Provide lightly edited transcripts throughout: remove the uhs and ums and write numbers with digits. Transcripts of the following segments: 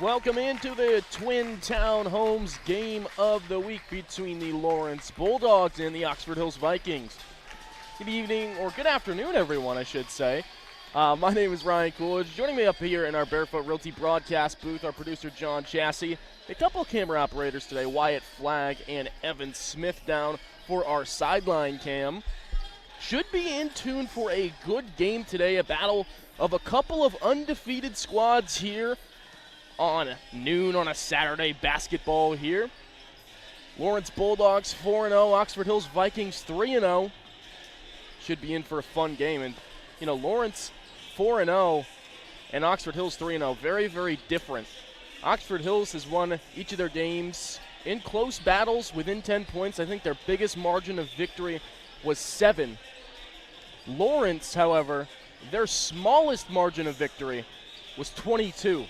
Welcome into the Twin Town Homes game of the week between the Lawrence Bulldogs and the Oxford Hills Vikings. Good evening, or good afternoon, everyone, I should say. My name is Ryan Coolidge. Joining me up here in our Barefoot Realty broadcast booth, our producer John Chassie. A couple camera operators today, Wyatt Flagg and Evan Smith down for our sideline cam. Should be in tune for a good game today, a battle of a couple of undefeated squads here on noon on a Saturday basketball here. Lawrence Bulldogs 4-0, Oxford Hills Vikings 3-0. Should be in for a fun game. And, you know, Lawrence 4-0 and Oxford Hills 3-0, very, very different. Oxford Hills has won each of their games in close battles within 10 points. I think their biggest margin of victory was 7. Lawrence, however, their smallest margin of victory was 22.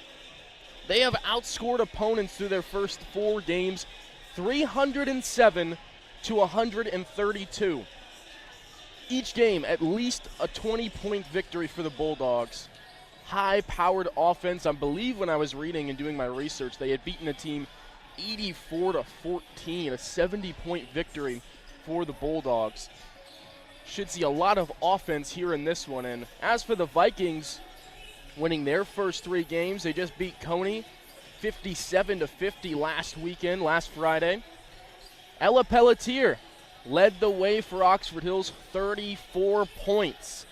They have outscored opponents through their first 4 games, 307 to 132. Each game, at least a 20-point victory for the Bulldogs. High-powered offense. I believe when I was reading and doing my research, they had beaten a team 84 to 14, a 70-point victory for the Bulldogs. Should see a lot of offense here in this one. And as for the Vikings, winning their first 3 games, they just beat Coney 57 to 50 last Friday. Ella Pelletier led the way for Oxford Hills, 34 points.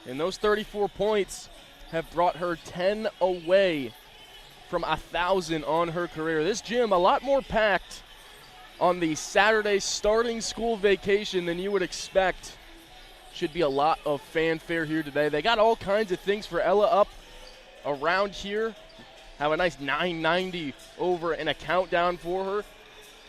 And those 34 points have brought her 10 away from 1,000 on her career. This gym a lot more packed on the Saturday starting school vacation than you would expect. Should be a lot of fanfare here today. They got all kinds of things for Ella up around here. Have a nice 990 over and a countdown for her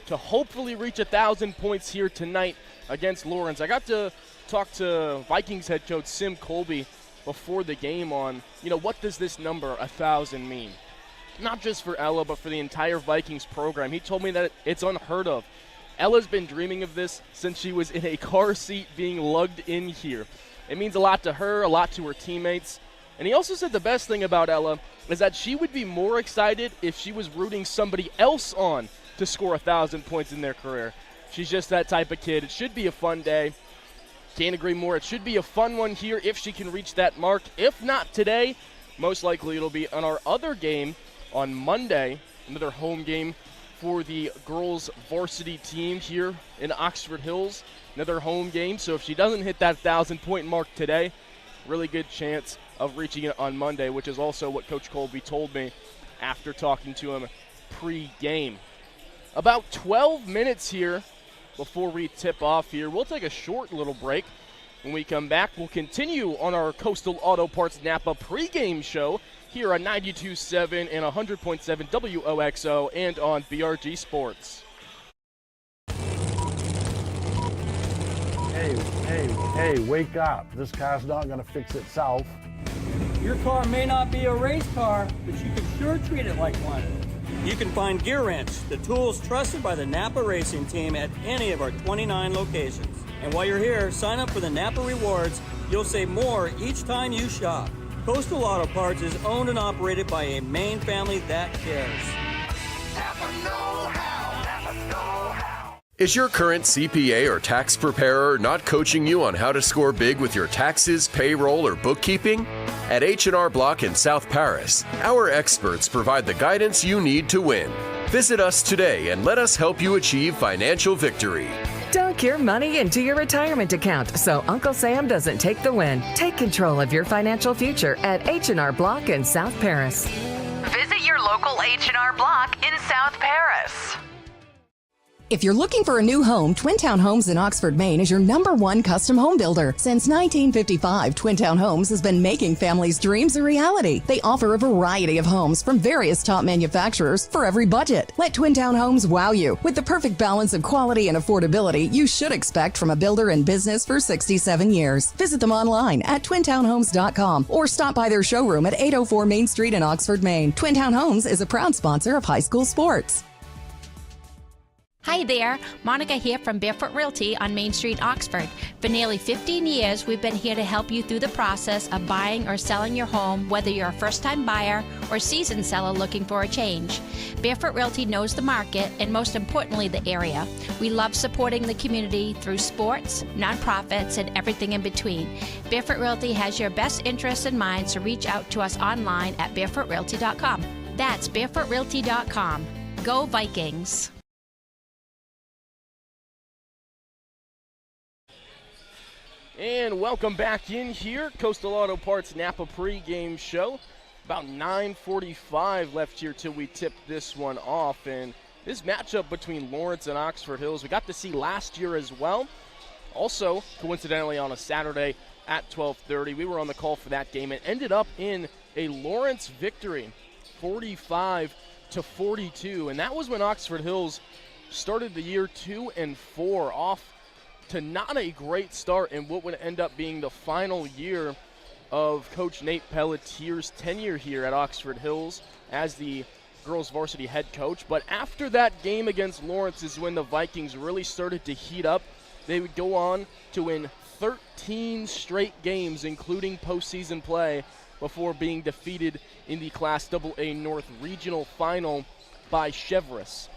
to hopefully reach 1,000 points here tonight against Lawrence. I got to talk to Vikings head coach Sim Colby before the game on, you know, what does this number 1,000 mean? Not just for Ella, but for the entire Vikings program. He told me that it's unheard of. Ella's been dreaming of this since she was in a car seat being lugged in here. It means a lot to her, a lot to her teammates. And he also said the best thing about Ella is that she would be more excited if she was rooting somebody else on to score 1,000 points in their career. She's just that type of kid. It should be a fun day. Can't agree more. It should be a fun one here if she can reach that mark. If not today, most likely it'll be on our other game on Monday, another home game for the girls varsity team here in Oxford Hills. Another home game, so if she doesn't hit that 1,000-point mark today, really good chance of reaching it on Monday, which is also what Coach Colby told me after talking to him pre-game. About 12 minutes here before we tip off here. We'll take a short little break. When we come back, we'll continue on our Coastal Auto Parts Napa pregame show here on 92.7 and 100.7 WOXO and on BRG Sports. Hey, wake up. This car's not going to fix itself. Your car may not be a race car, but you can sure treat it like one. You can find Gear Wrench, the tools trusted by the Napa Racing Team at any of our 29 locations. And while you're here, sign up for the Napa Rewards. You'll save more each time you shop. Coastal Auto Parts is owned and operated by a Maine family that cares. Napa know-how. Napa know-how. Is your current CPA or tax preparer not coaching you on how to score big with your taxes, payroll, or bookkeeping? At H&R Block in South Paris, our experts provide the guidance you need to win. Visit us today and let us help you achieve financial victory. Dunk your money into your retirement account so Uncle Sam doesn't take the win. Take control of your financial future at H&R Block in South Paris. Visit your local H&R Block in South Paris. If you're looking for a new home, Twin Town Homes in Oxford, Maine is your #1 custom home builder. Since 1955, Twin Town Homes has been making families' dreams a reality. They offer a variety of homes from various top manufacturers for every budget. Let Twin Town Homes wow you with the perfect balance of quality and affordability you should expect from a builder in business for 67 years. Visit them online at twintownhomes.com or stop by their showroom at 804 Main Street in Oxford, Maine. Twin Town Homes is a proud sponsor of high school sports. Hi there, Monica here from Barefoot Realty on Main Street, Oxford. For nearly 15 years, we've been here to help you through the process of buying or selling your home, whether you're a first-time buyer or seasoned seller looking for a change. Barefoot Realty knows the market and, most importantly, the area. We love supporting the community through sports, nonprofits, and everything in between. Barefoot Realty has your best interests in mind, so reach out to us online at barefootrealty.com. That's barefootrealty.com. Go Vikings! And welcome back in here, Coastal Auto Parts Napa pregame show. About 9:45 left here till we tip this one off. And this matchup between Lawrence and Oxford Hills, we got to see last year as well. Also, coincidentally, on a Saturday at 12:30, we were on the call for that game. It ended up in a Lawrence victory, 45-42. And that was when Oxford Hills started the year 2-4 off to not a great start in what would end up being the final year of Coach Nate Pelletier's tenure here at Oxford Hills as the girls varsity head coach. But after that game against Lawrence is when the Vikings really started to heat up. They would go on to win 13 straight games, including postseason play, before being defeated in the Class AA North Regional Final by Chevrolet.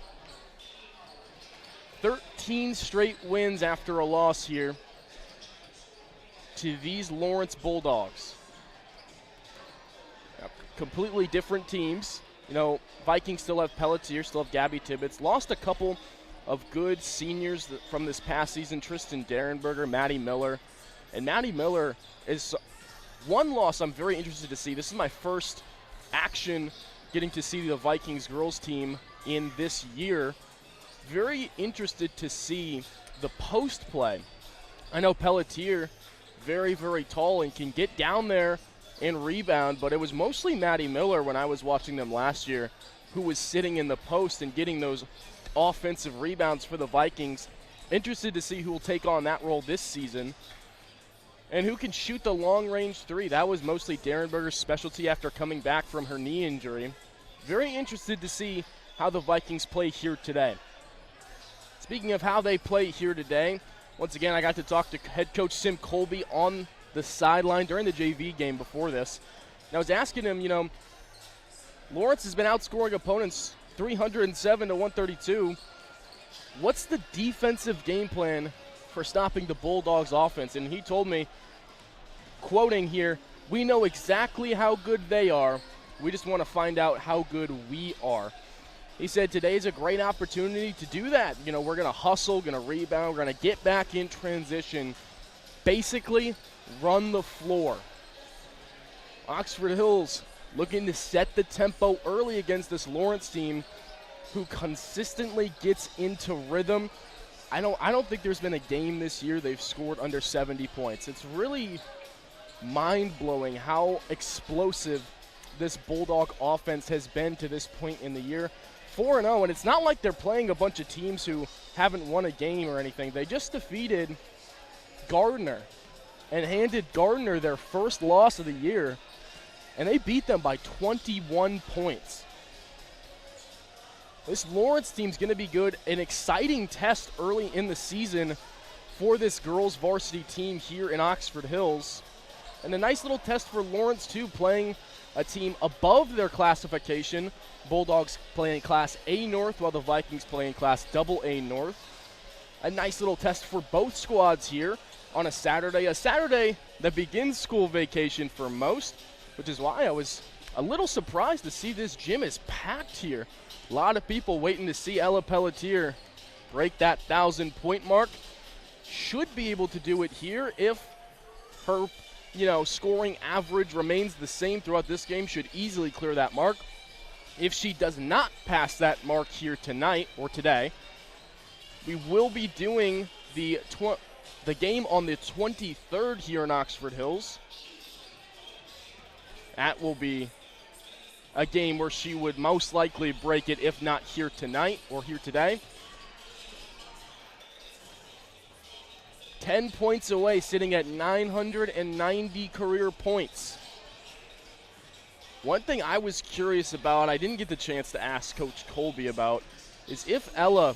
13 straight wins after a loss here to these Lawrence Bulldogs. Now, completely different teams. You know, Vikings still have Pelletier, still have Gabby Tibbetts. Lost a couple of good seniors from this past season, Tristan Derenberger, Maddie Miller. And Maddie Miller is one loss I'm very interested to see. This is my first action getting to see the Vikings girls team in this year. Very interested to see the post play. I know Pelletier, very, very tall and can get down there and rebound, but it was mostly Maddie Miller when I was watching them last year who was sitting in the post and getting those offensive rebounds for the Vikings. Interested to see who will take on that role this season and who can shoot the long-range three. That was mostly Derenberger's specialty after coming back from her knee injury. Very interested to see how the Vikings play here today. Speaking of how they play here today, once again, I got to talk to head coach Sim Colby on the sideline during the JV game before this. And I was asking him, you know, Lawrence has been outscoring opponents 307-132. What's the defensive game plan for stopping the Bulldogs offense? And he told me, quoting here, "We know exactly how good they are. We just want to find out how good we are." He said today's a great opportunity to do that. You know, we're going to hustle, going to rebound, we're going to get back in transition, basically run the floor. Oxford Hills looking to set the tempo early against this Lawrence team who consistently gets into rhythm. I don't think there's been a game this year they've scored under 70 points. It's really mind-blowing how explosive this Bulldog offense has been to this point in the year. 4-0, and it's not like they're playing a bunch of teams who haven't won a game or anything. They just defeated Gardner and handed Gardner their first loss of the year, and they beat them by 21 points. This Lawrence team's going to be good. An exciting test early in the season for this girls varsity team here in Oxford Hills. And a nice little test for Lawrence, too, playing a team above their classification. Bulldogs playing Class A North while the Vikings playing Class AA North. A nice little test for both squads here on a Saturday that begins school vacation for most, which is why I was a little surprised to see this gym is packed here. A lot of people waiting to see Ella Pelletier break that 1,000-point mark. Should be able to do it here if her, scoring average remains the same throughout this game. Should easily clear that mark. If she does not pass that mark here tonight or today, we will be doing the game on the 23rd here in Oxford Hills. That will be a game where she would most likely break it, if not here tonight or here today. 10 points away, sitting at 990 career points. One thing I was curious about, I didn't get the chance to ask Coach Colby about, is if Ella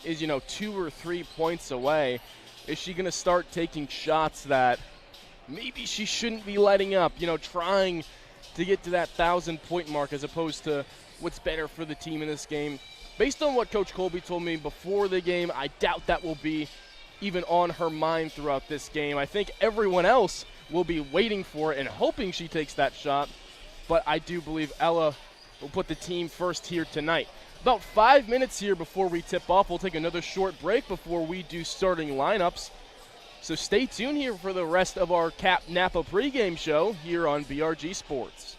is, 2 or 3 points away. Is she going to start taking shots that maybe she shouldn't be letting up, trying to get to that 1,000-point mark as opposed to what's better for the team in this game? Based on what Coach Colby told me before the game, I doubt that will be even on her mind throughout this game. I think everyone else will be waiting for it and hoping she takes that shot, but I do believe Ella will put the team first here tonight. About 5 minutes here before we tip off. We'll take another short break before we do starting lineups. So stay tuned here for the rest of our Cap Napa pregame show here on BRG Sports.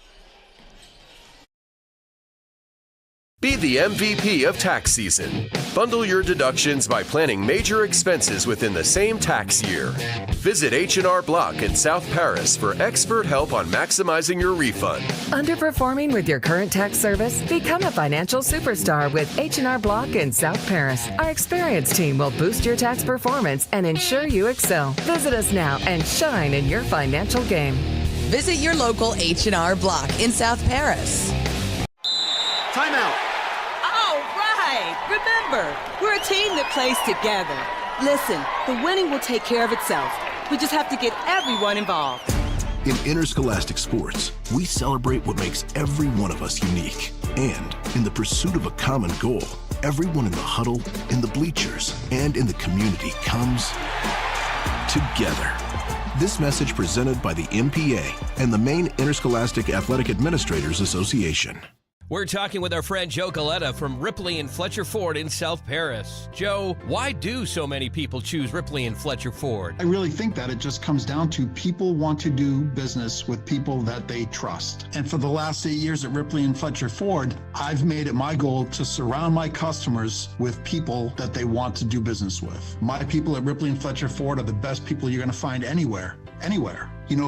Be the MVP of tax season. Bundle your deductions by planning major expenses within the same tax year. Visit H&R Block in South Paris for expert help on maximizing your refund. Underperforming with your current tax service? Become a financial superstar with H&R Block in South Paris. Our experienced team will boost your tax performance and ensure you excel. Visit us now and shine in your financial game. Visit your local H&R Block in South Paris. Timeout. Remember, we're a team that plays together. Listen, the winning will take care of itself. We just have to get everyone involved. In interscholastic sports, we celebrate what makes every one of us unique. And in the pursuit of a common goal, everyone in the huddle, in the bleachers, and in the community comes together. This message presented by the MPA and the Maine Interscholastic Athletic Administrators Association. We're talking with our friend Joe Galetta from Ripley and Fletcher Ford in South Paris. Joe, why do so many people choose Ripley and Fletcher Ford? I really think that it just comes down to people want to do business with people that they trust. And for the last 8 years at Ripley and Fletcher Ford, I've made it my goal to surround my customers with people that they want to do business with. My people at Ripley and Fletcher Ford are the best people you're going to find anywhere.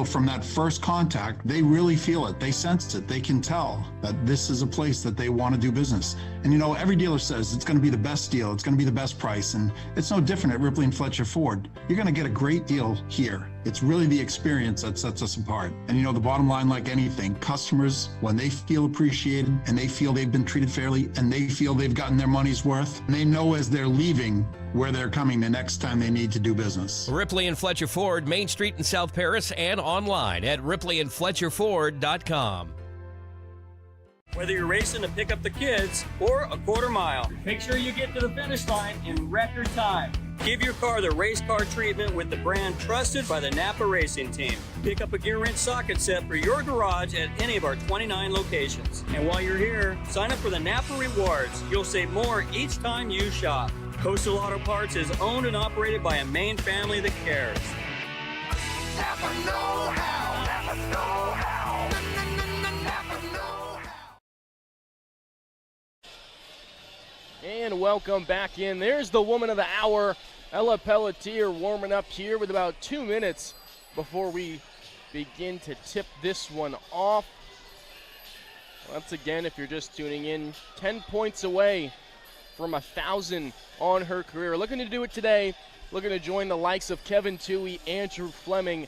From that first contact, they really feel it. They sense it. They can tell that this is a place that they want to do business. And every dealer says it's going to be the best deal. It's going to be the best price. And it's no different at Ripley and Fletcher Ford. You're going to get a great deal here. It's really the experience that sets us apart. And the bottom line, like anything, customers, when they feel appreciated and they feel they've been treated fairly and they feel they've gotten their money's worth, and they know as they're leaving where they're coming the next time they need to do business. Ripley and Fletcher Ford, Main Street in South Paris, and online at ripleyandfletcherford.com. Whether you're racing to pick up the kids or a quarter mile, make sure you get to the finish line in record time. Give your car the race car treatment with the brand trusted by the Napa Racing Team. Pick up a gear wrench socket set for your garage at any of our 29 locations. And while you're here, sign up for the Napa Rewards. You'll save more each time you shop. Coastal Auto Parts is owned and operated by a Maine family that cares. Napa know-how. Napa know-how. Napa know-how. And welcome back in. There's the woman of the hour, Ella Pelletier, warming up here with about 2 minutes before we begin to tip this one off. Once again, if you're just tuning in, 10 points away from 1,000 on her career. Looking to do it today, looking to join the likes of Kevin Toohey, Andrew Fleming,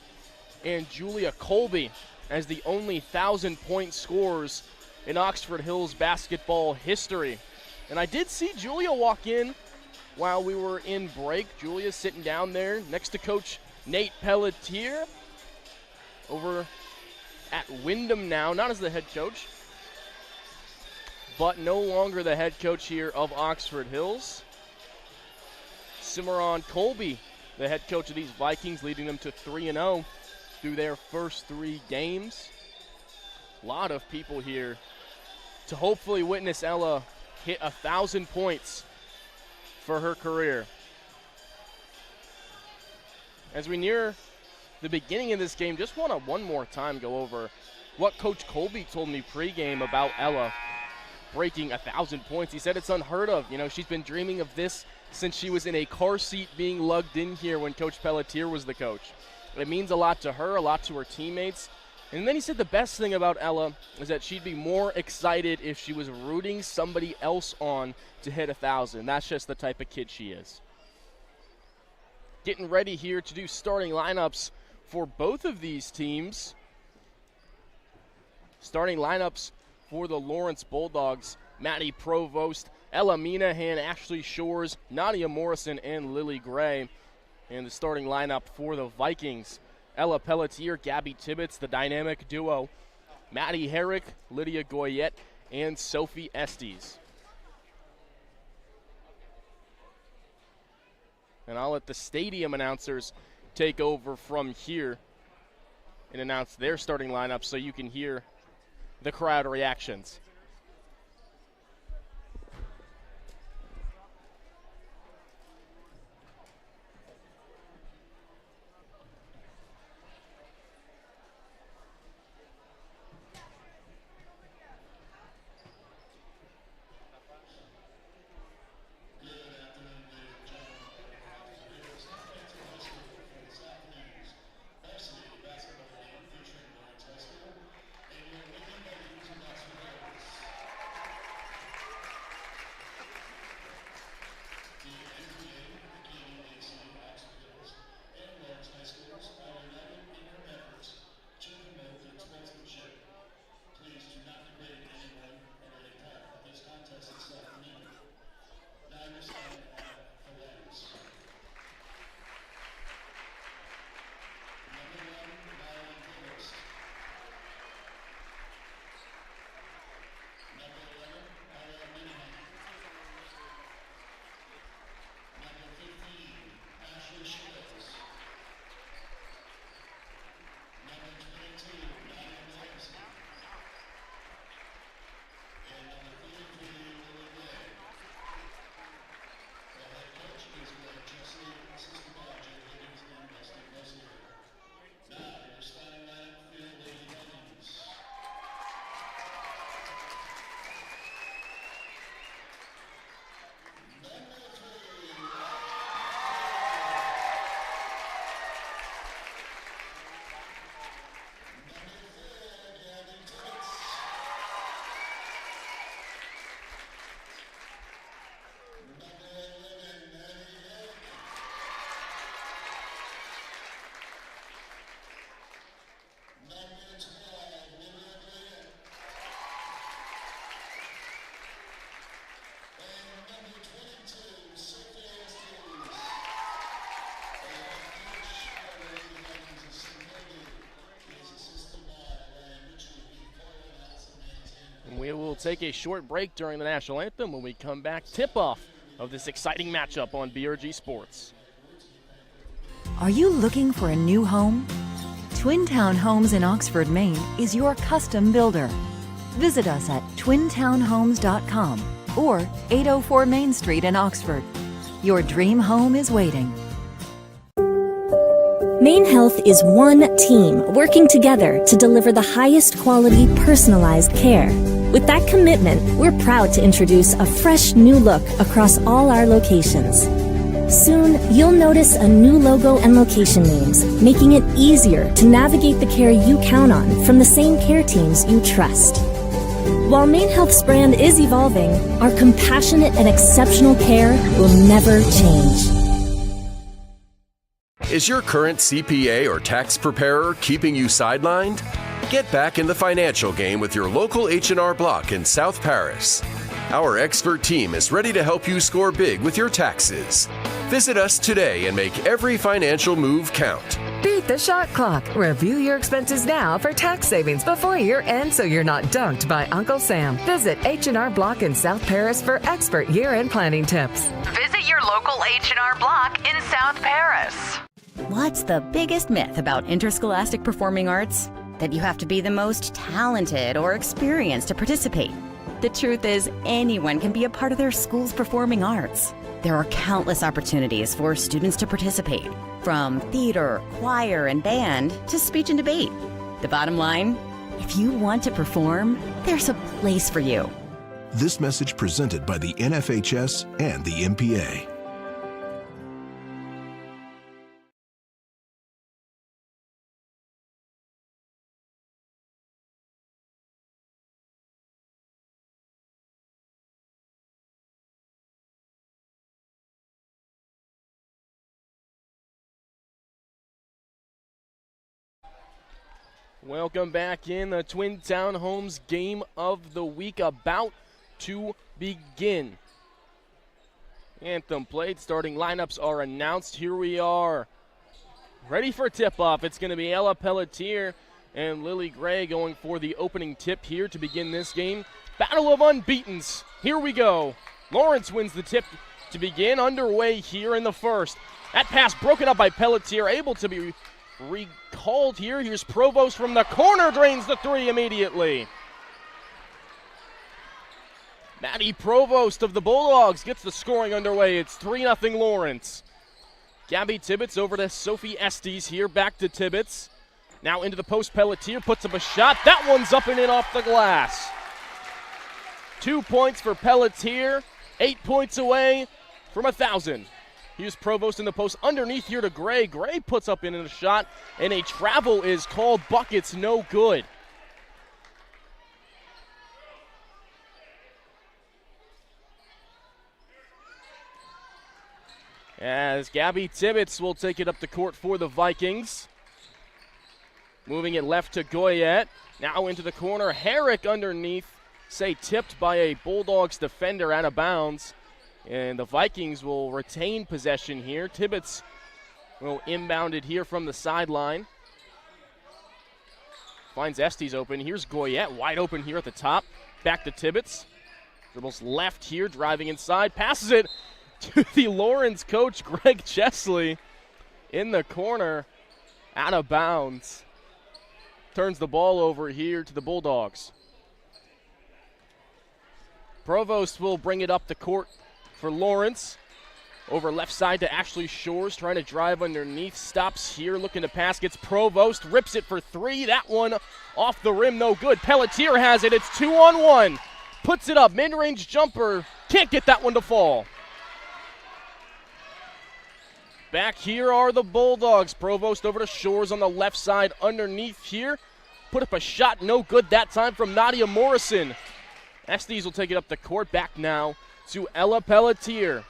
and Julia Colby as the only 1,000-point scorers in Oxford Hills basketball history. And I did see Julia walk in while we were in break. Julia's sitting down there next to Coach Nate Pelletier over at Wyndham now, not as the head coach, but no longer the head coach here of Oxford Hills. Cimarron Colby, the head coach of these Vikings, leading them to 3-0 through their first 3 games. A lot of people here to hopefully witness Ella hit 1,000 points for her career. As we near the beginning of this game, just want to one more time go over what Coach Colby told me pregame about Ella breaking 1,000 points. He said it's unheard of. She's been dreaming of this since she was in a car seat being lugged in here when Coach Pelletier was the coach. It means a lot to her, a lot to her teammates. And then he said the best thing about Ella is that she'd be more excited if she was rooting somebody else on to hit 1,000. That's just the type of kid she is. Getting ready here to do starting lineups for both of these teams. Starting lineups for the Lawrence Bulldogs. Maddie Provost Ella Minahan, Ashley Shores, Nadia Morrison, and Lily Gray. And the starting lineup for the Vikings: Ella Pelletier, Gabby Tibbetts, the dynamic duo, Maddie Herrick, Lydia Goyette, and Sophie Estes. And I'll let the stadium announcers take over from here and announce their starting lineup so you can hear the crowd reactions. We will take a short break during the national anthem. When we come back, tip-off of this exciting matchup on BRG Sports. Are you looking for a new home? Twin Town Homes in Oxford, Maine is your custom builder. Visit us at twintownhomes.com or 804 Main Street in Oxford. Your dream home is waiting. Maine Health is one team working together to deliver the highest quality personalized care. With that commitment, we're proud to introduce a fresh new look across all our locations. Soon, you'll notice a new logo and location names, making it easier to navigate the care you count on from the same care teams you trust. While Maine Health's brand is evolving, our compassionate and exceptional care will never change. Is your current CPA or tax preparer keeping you sidelined? Get back in the financial game with your local H&R Block in South Paris. Our expert team is ready to help you score big with your taxes. Visit us today and make every financial move count. Beat the shot clock. Review your expenses now for tax savings before year end so you're not dunked by Uncle Sam. Visit H&R Block in South Paris for expert year-end planning tips. Visit your local H&R Block in South Paris. What's the biggest myth about interscholastic performing arts? That you have to be the most talented or experienced to participate. The truth is, anyone can be a part of their school's performing arts. There are countless opportunities for students to participate, from theater, choir, and band to speech and debate. The bottom line, if you want to perform, there's a place for you. This message presented by the NFHS and the MPA. Welcome back in. The Twin Town Homes game of the week about to begin. Anthem played. Starting lineups are announced. Here we are. Ready for tip-off. It's going to be Ella Pelletier and Lily Gray going for the opening tip here to begin this game. Battle of unbeatens. Here we go. Lawrence wins the tip to begin. Underway here in the first. That pass broken up by Pelletier, able to be recalled here. Here's Provost from the corner, drains the three immediately. Maddie Provost of the Bulldogs gets the scoring underway. It's 3-0 Lawrence. Gabby Tibbetts over to Sophie Estes here, back to Tibbetts. Now into the post, Pelletier puts up a shot. That one's up and in off the glass. 2 points for Pelletier, 8 points away from 1,000. Here's Provost in the post, underneath here to Gray. Gray puts up in a shot, and a travel is called. Buckets no good. As Gabby Tibbetts will take it up the court for the Vikings. Moving it left to Goyette. Now into the corner. Herrick underneath. Tipped by a Bulldogs defender out of bounds. And the Vikings will retain possession here. Tibbetts will inbound it here from the sideline. Finds Estes open. Here's Goyette wide open here at the top. Back to Tibbetts. Dribbles left here, driving inside. Passes it to the Lawrence coach, Greg Chesley, in the corner, out of bounds. Turns the ball over here to the Bulldogs. Provost will bring it up the court for Lawrence. Over left side to Ashley Shores, trying to drive underneath. Stops here, looking to pass, gets Provost, rips it for three. That one off the rim, no good. Pelletier has it, it's 2-on-1. Puts it up, mid-range jumper, can't get that one to fall. Back here are the Bulldogs. Provost over to Shores on the left side underneath here. Put up a shot, no good that time from Nadia Morrison. Estes will take it up the court. Back now to Ella Pelletier.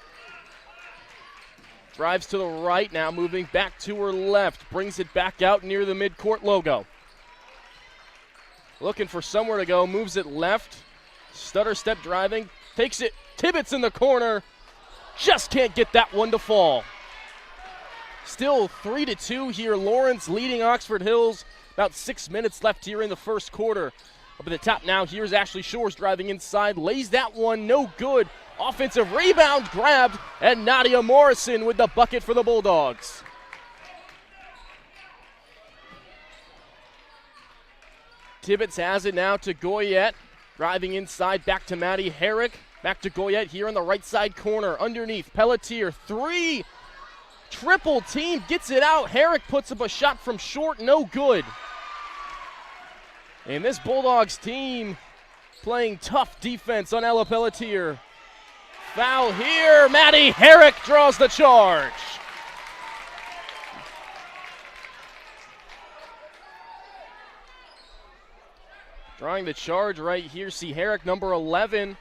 Drives to the right now, moving back to her left. Brings it back out near the midcourt logo. Looking for somewhere to go, moves it left. Stutter step driving, takes it. Tibbetts in the corner. Just can't get that one to fall. Still 3-2 here. Lawrence leading Oxford Hills. About 6 minutes left here in the first quarter. Up at the top now, here's Ashley Shores driving inside. Lays that one, no good. Offensive rebound grabbed, and Nadia Morrison with the bucket for the Bulldogs. Tibbetts has it now to Goyette. Driving inside, back to Maddie Herrick. Back to Goyette here in the right side corner. Underneath, Pelletier, three. Triple team, gets it out. Herrick puts up a shot from short, no good. And this Bulldogs team playing tough defense on Ella Pelletier. Foul here. Maddie Herrick draws the charge. Drawing the charge right here. See Herrick, number 11.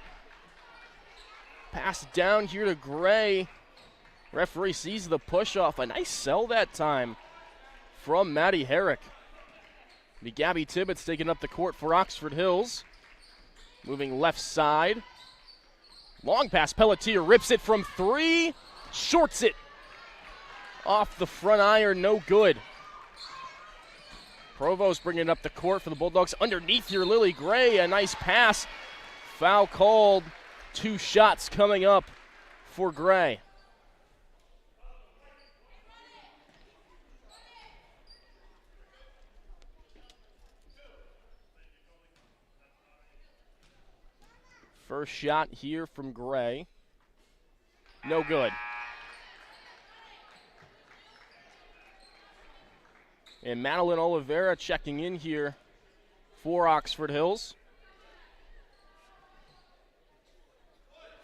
Pass down here to Gray. Referee sees the push off. A nice sell that time from Maddie Herrick. The Gabby Tibbetts taking up the court for Oxford Hills. Moving left side. Long pass, Pelletier rips it from three. Shorts it. Off the front iron, no good. Provost bringing it up the court for the Bulldogs. Underneath here, Lily Gray, a nice pass. Foul called. 2 shots coming up for Gray. First shot here from Gray. No good. And Madeline Oliveira checking in here for Oxford Hills.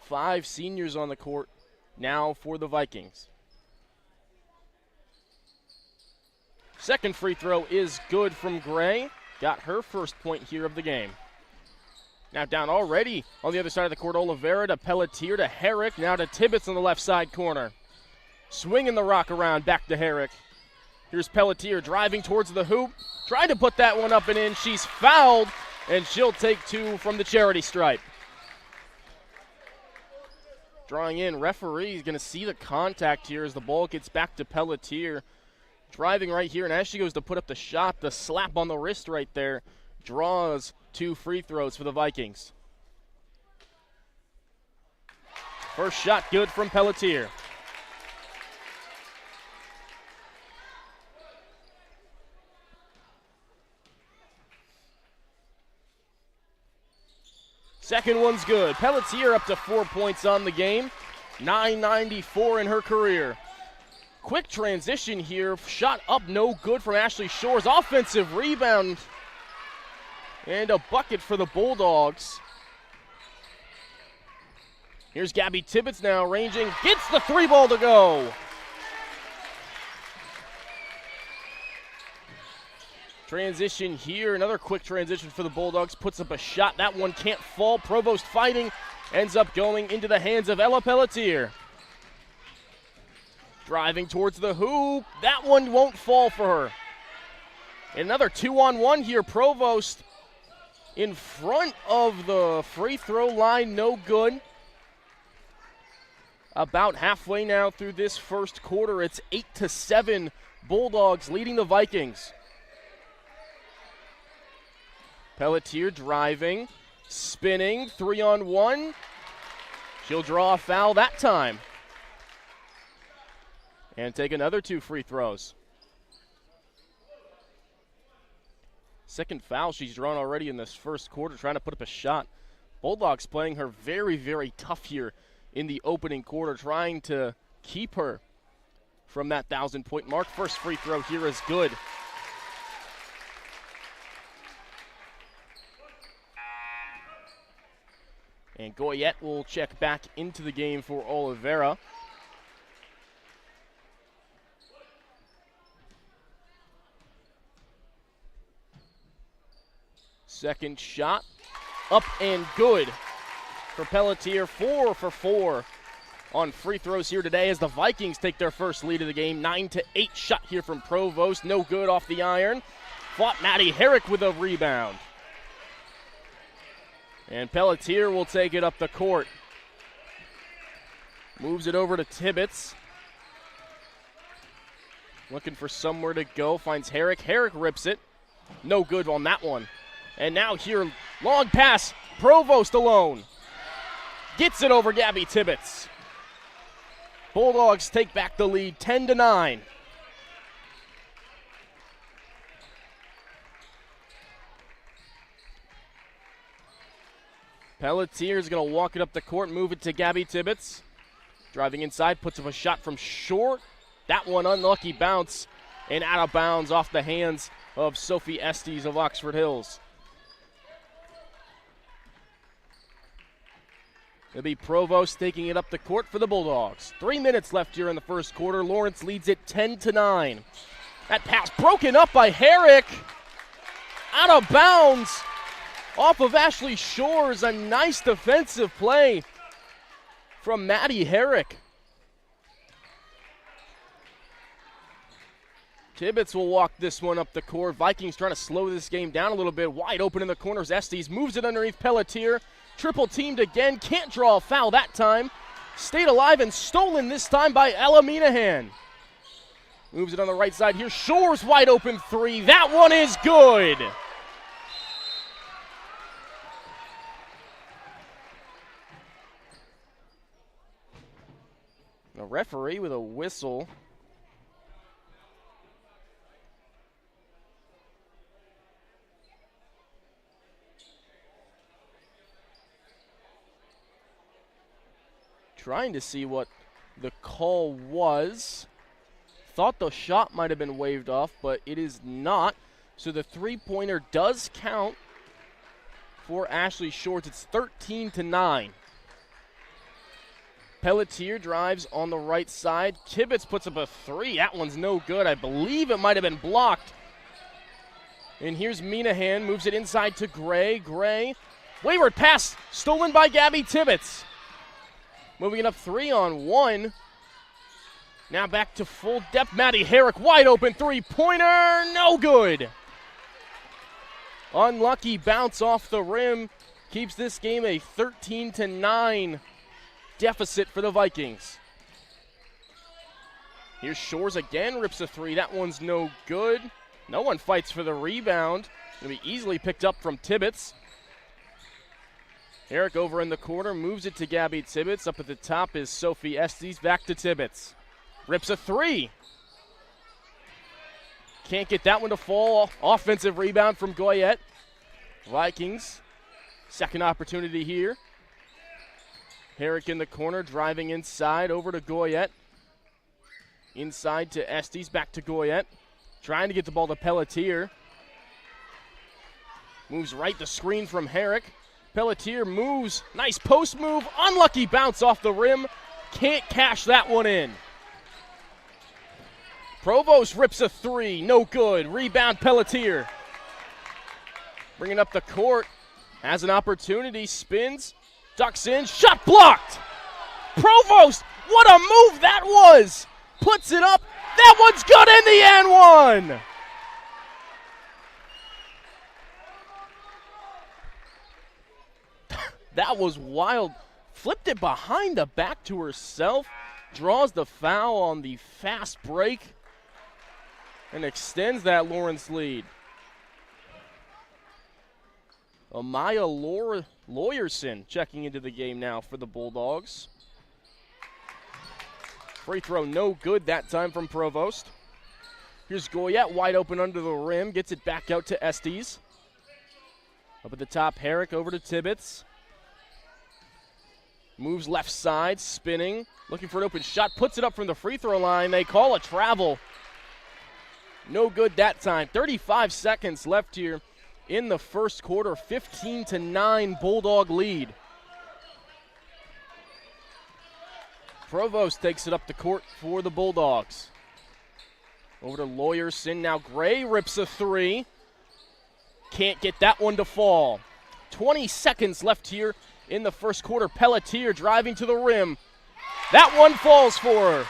5 seniors on the court now for the Vikings. Second free throw is good from Gray. Got her first point here of the game. Now down already on the other side of the court, Oliveira to Pelletier to Herrick. Now to Tibbetts on the left side corner. Swinging the rock around, back to Herrick. Here's Pelletier driving towards the hoop. Trying to put that one up and in. She's fouled, and she'll take 2 from the charity stripe. Drawing in, referee is going to see the contact here as the ball gets back to Pelletier. Driving right here, and as she goes to put up the shot, the slap on the wrist right there draws 2 free throws for the Vikings. First shot good from Pelletier. Second one's good. Pelletier up to 4 points on the game. 994 in her career. Quick transition here. Shot up, no good from Ashley Shores. Offensive rebound. And a bucket for the Bulldogs. Here's Gabby Tibbetts now ranging. Gets the 3-ball to go. Transition here. Another quick transition for the Bulldogs. Puts up a shot. That one can't fall. Provost fighting. Ends up going into the hands of Ella Pelletier. Driving towards the hoop. That one won't fall for her. Another 2-on-1 here. Provost in front of the free throw line. No good. About halfway now through this first quarter. It's 8-7. Bulldogs leading the Vikings. Pelletier driving, spinning, 3-on-1. She'll draw a foul that time. And take another 2 free throws. Second foul she's drawn already in this first quarter, trying to put up a shot. Bulldogs playing her very, very tough here in the opening quarter, trying to keep her from that 1,000-point mark. First free throw here is good. And Goyette will check back into the game for Oliveira. Second shot, up and good for Pelletier. 4 for 4 on free throws here today as the Vikings take their first lead of the game. 9-8 shot here from Provost. No good off the iron. Fought Maddie Herrick with a rebound. And Pelletier will take it up the court. Moves it over to Tibbetts. Looking for somewhere to go. Finds Herrick. Herrick rips it. No good on that one. And now here, long pass. Provost alone. Gets it over Gabby Tibbetts. Bulldogs take back the lead 10-9. Pelletier is going to walk it up the court, move it to Gabby Tibbetts. Driving inside, puts up a shot from short. That one unlucky bounce and out of bounds off the hands of Sophie Estes of Oxford Hills. It'll be Provost taking it up the court for the Bulldogs. 3 minutes left here in the first quarter. Lawrence leads it 10-9. That pass broken up by Herrick. Out of bounds. Off of Ashley Shores, a nice defensive play from Maddie Herrick. Tibbetts will walk this one up the court. Vikings trying to slow this game down a little bit. Wide open in the corners. Estes moves it underneath Pelletier. Triple teamed again. Can't draw a foul that time. Stayed alive and stolen this time by Ella Minahan. Moves it on the right side here. Shores wide open 3. That one is good. A referee with a whistle. Trying to see what the call was. Thought the shot might have been waved off, but it is not. So the three-pointer does count for Ashley Shores. It's 13-9. Pelletier drives on the right side. Tibbetts puts up a 3. That one's no good. I believe it might have been blocked. And here's Minahan. Moves it inside to Gray. Gray. Wayward pass. Stolen by Gabby Tibbetts. Moving it up 3-on-1. Now back to full depth. Maddie Herrick. Wide open 3-pointer. No good. Unlucky bounce off the rim. Keeps this game a 13-9 deficit for the Vikings. Here's Shores again, rips a three. That one's no good. No one fights for the rebound. Going to be easily picked up from Tibbetts. Herrick over in the corner, moves it to Gabby Tibbetts. Up at the top is Sophie Estes, back to Tibbetts. Rips a three. Can't get that one to fall. Offensive rebound from Goyette. Vikings, second opportunity here. Herrick in the corner, driving inside, over to Goyette. Inside to Estes, back to Goyette. Trying to get the ball to Pelletier. Moves right, the screen from Herrick. Pelletier moves, nice post move, unlucky bounce off the rim. Can't cash that one in. Provost rips a three, no good. Rebound Pelletier. Bringing up the court, has an opportunity, spins, ducks in, shot blocked. Provost, what a move that was. Puts it up, that one's good in the and one. That was wild. Flipped it behind the back to herself. Draws the foul on the fast break. And extends that Lawrence lead. Amaya Lawyerson checking into the game now for the Bulldogs. Free throw no good that time from Provost. Here's Goyette wide open under the rim. Gets it back out to Estes. Up at the top, Herrick over to Tibbetts. Moves left side, spinning. Looking for an open shot. Puts it up from the free throw line. They call a travel. No good that time. 35 seconds left here in the first quarter. 15-9 Bulldog lead. Provost takes it up the court for the Bulldogs. Over to Lawyerson. Now Gray rips a three. Can't get that one to fall. 20 seconds left here in the first quarter. Pelletier driving to the rim. That one falls for her.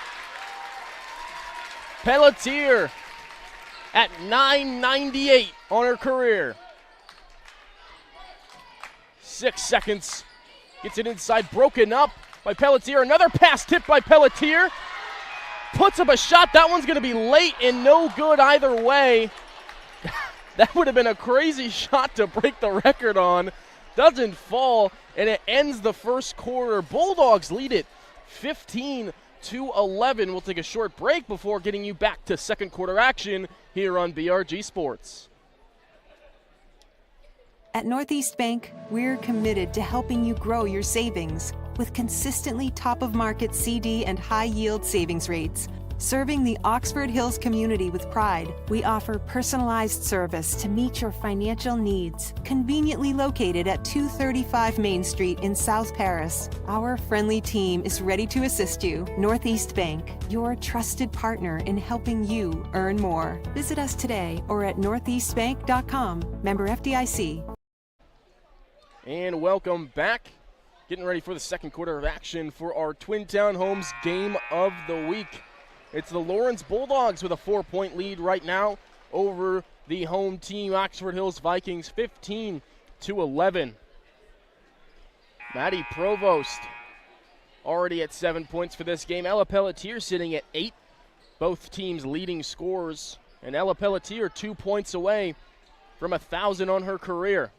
Pelletier at 9.98 on her career. 6 seconds. Gets it inside, broken up by Pelletier. Another pass tipped by Pelletier. Puts up a shot. That one's going to be late and no good either way. That would have been a crazy shot to break the record on. Doesn't fall, and it ends the first quarter. Bulldogs lead it 15-11. We'll take a short break before getting you back to second quarter action here on BRG Sports. At Northeast Bank, we're committed to helping you grow your savings with consistently top-of-market CD and high-yield savings rates. Serving the Oxford Hills community with pride, we offer personalized service to meet your financial needs. Conveniently located at 235 Main Street in South Paris, our friendly team is ready to assist you. Northeast Bank, your trusted partner in helping you earn more. Visit us today or at northeastbank.com. Member FDIC. And welcome back. Getting ready for the second quarter of action for our Twin Town Homes Game of the Week. It's the Lawrence Bulldogs with a 4-point lead right now over the home team, Oxford Hills Vikings, 15-11. Maddie Provost already at 7 points for this game. Ella Pelletier sitting at 8. Both teams leading scorers. And Ella Pelletier 2 points away from 1,000 on her career.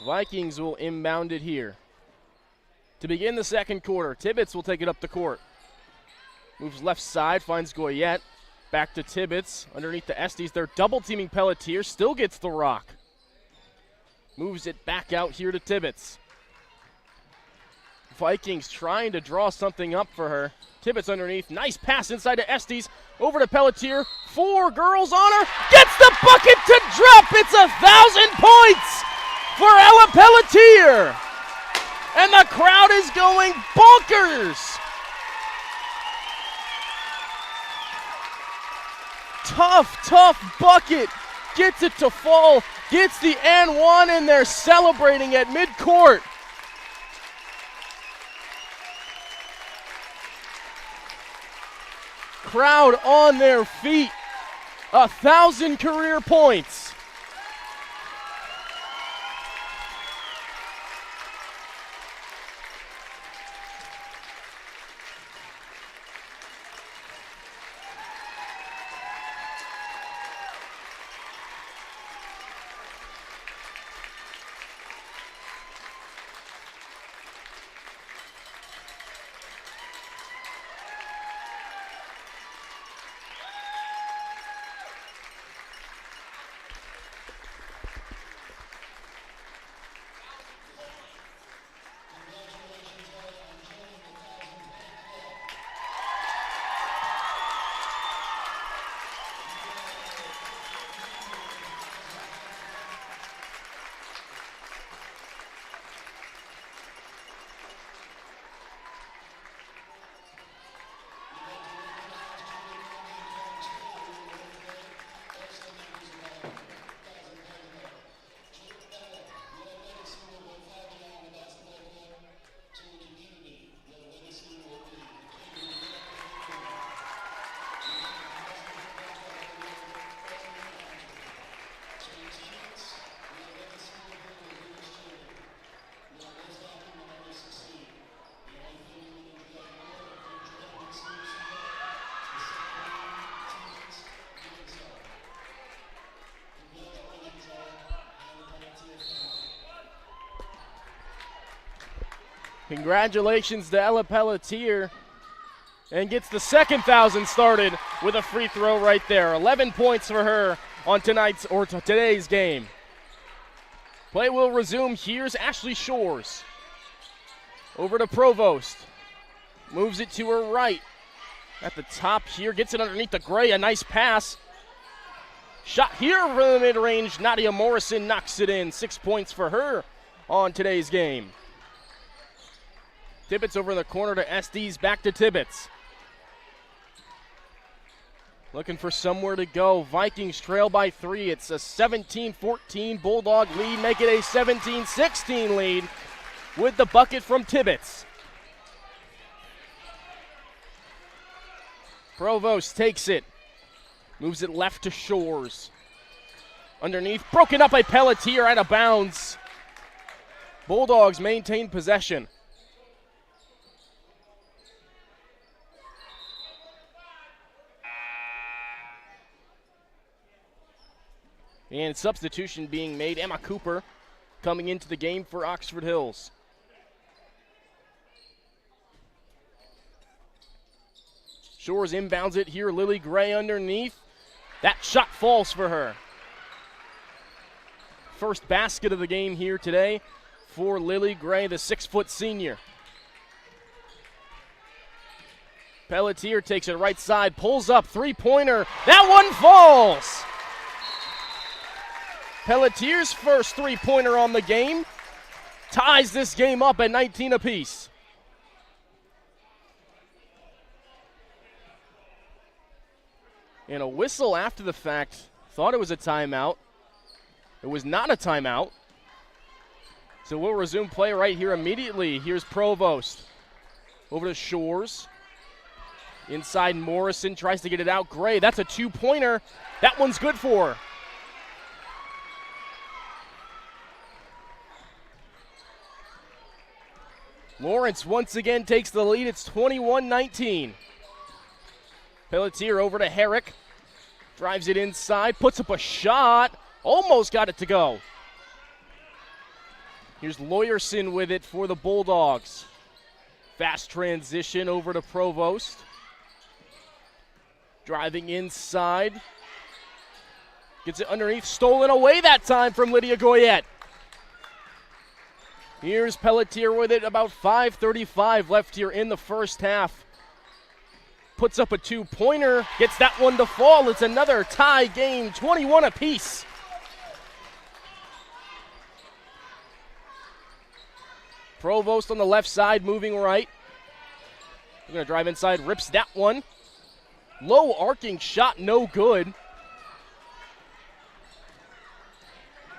Vikings will inbound it here. To begin the second quarter, Tibbetts will take it up the court. Moves left side, finds Goyette. Back to Tibbetts, underneath the Estes. They're double-teaming Pelletier, still gets the rock. Moves it back out here to Tibbetts. Vikings trying to draw something up for her. Tibbetts underneath, nice pass inside to Estes. Over to Pelletier, 4 girls on her. Gets the bucket to drop, it's 1,000 points for Ella Pelletier. And the crowd is going bonkers. Tough bucket. Gets it to fall. Gets the and one, and they're celebrating at midcourt. Crowd on their feet. 1,000 career points. Congratulations to Ella Pelletier. And gets the second 1,000 started with a free throw right there. 11 points for her on today's game. Play will resume. Here's Ashley Shores. Over to Provost. Moves it to her right. At the top here, gets it underneath the Gray. A nice pass. Shot here from the mid-range. Nadia Morrison knocks it in. 6 points for her on today's game. Tibbetts over in the corner to Estes. Back to Tibbetts. Looking for somewhere to go. Vikings trail by 3. It's a 17-14 Bulldog lead. Make it a 17-16 lead with the bucket from Tibbetts. Provost takes it. Moves it left to Shores. Underneath. Broken up by Pelletier, out of bounds. Bulldogs maintain possession. And substitution being made. Emma Cooper coming into the game for Oxford Hills. Shores inbounds it here. Lily Gray underneath. That shot falls for her. First basket of the game here today for Lily Gray, the 6-foot senior. Pelletier takes it right side, pulls up, three-pointer. That one falls! Pelletier's first three-pointer on the game ties this game up at 19 apiece. And a whistle after the fact. Thought it was a timeout. It was not a timeout. So we'll resume play right here immediately. Here's Provost. Over to Shores. Inside Morrison, tries to get it out. Gray, that's a two-pointer. That one's good for her. Lawrence once again takes the lead. It's 21-19. Pelletier over to Herrick. Drives it inside, puts up a shot. Almost got it to go. Here's Lawyerson with it for the Bulldogs. Fast transition over to Provost. Driving inside. Gets it underneath, stolen away that time from Lydia Goyette. Here's Pelletier with it, about 5:35 left here in the first half. Puts up a two-pointer, gets that one to fall. It's another tie game, 21 apiece. Provost on the left side, moving right. We're going to drive inside, rips that one. Low arcing shot, no good.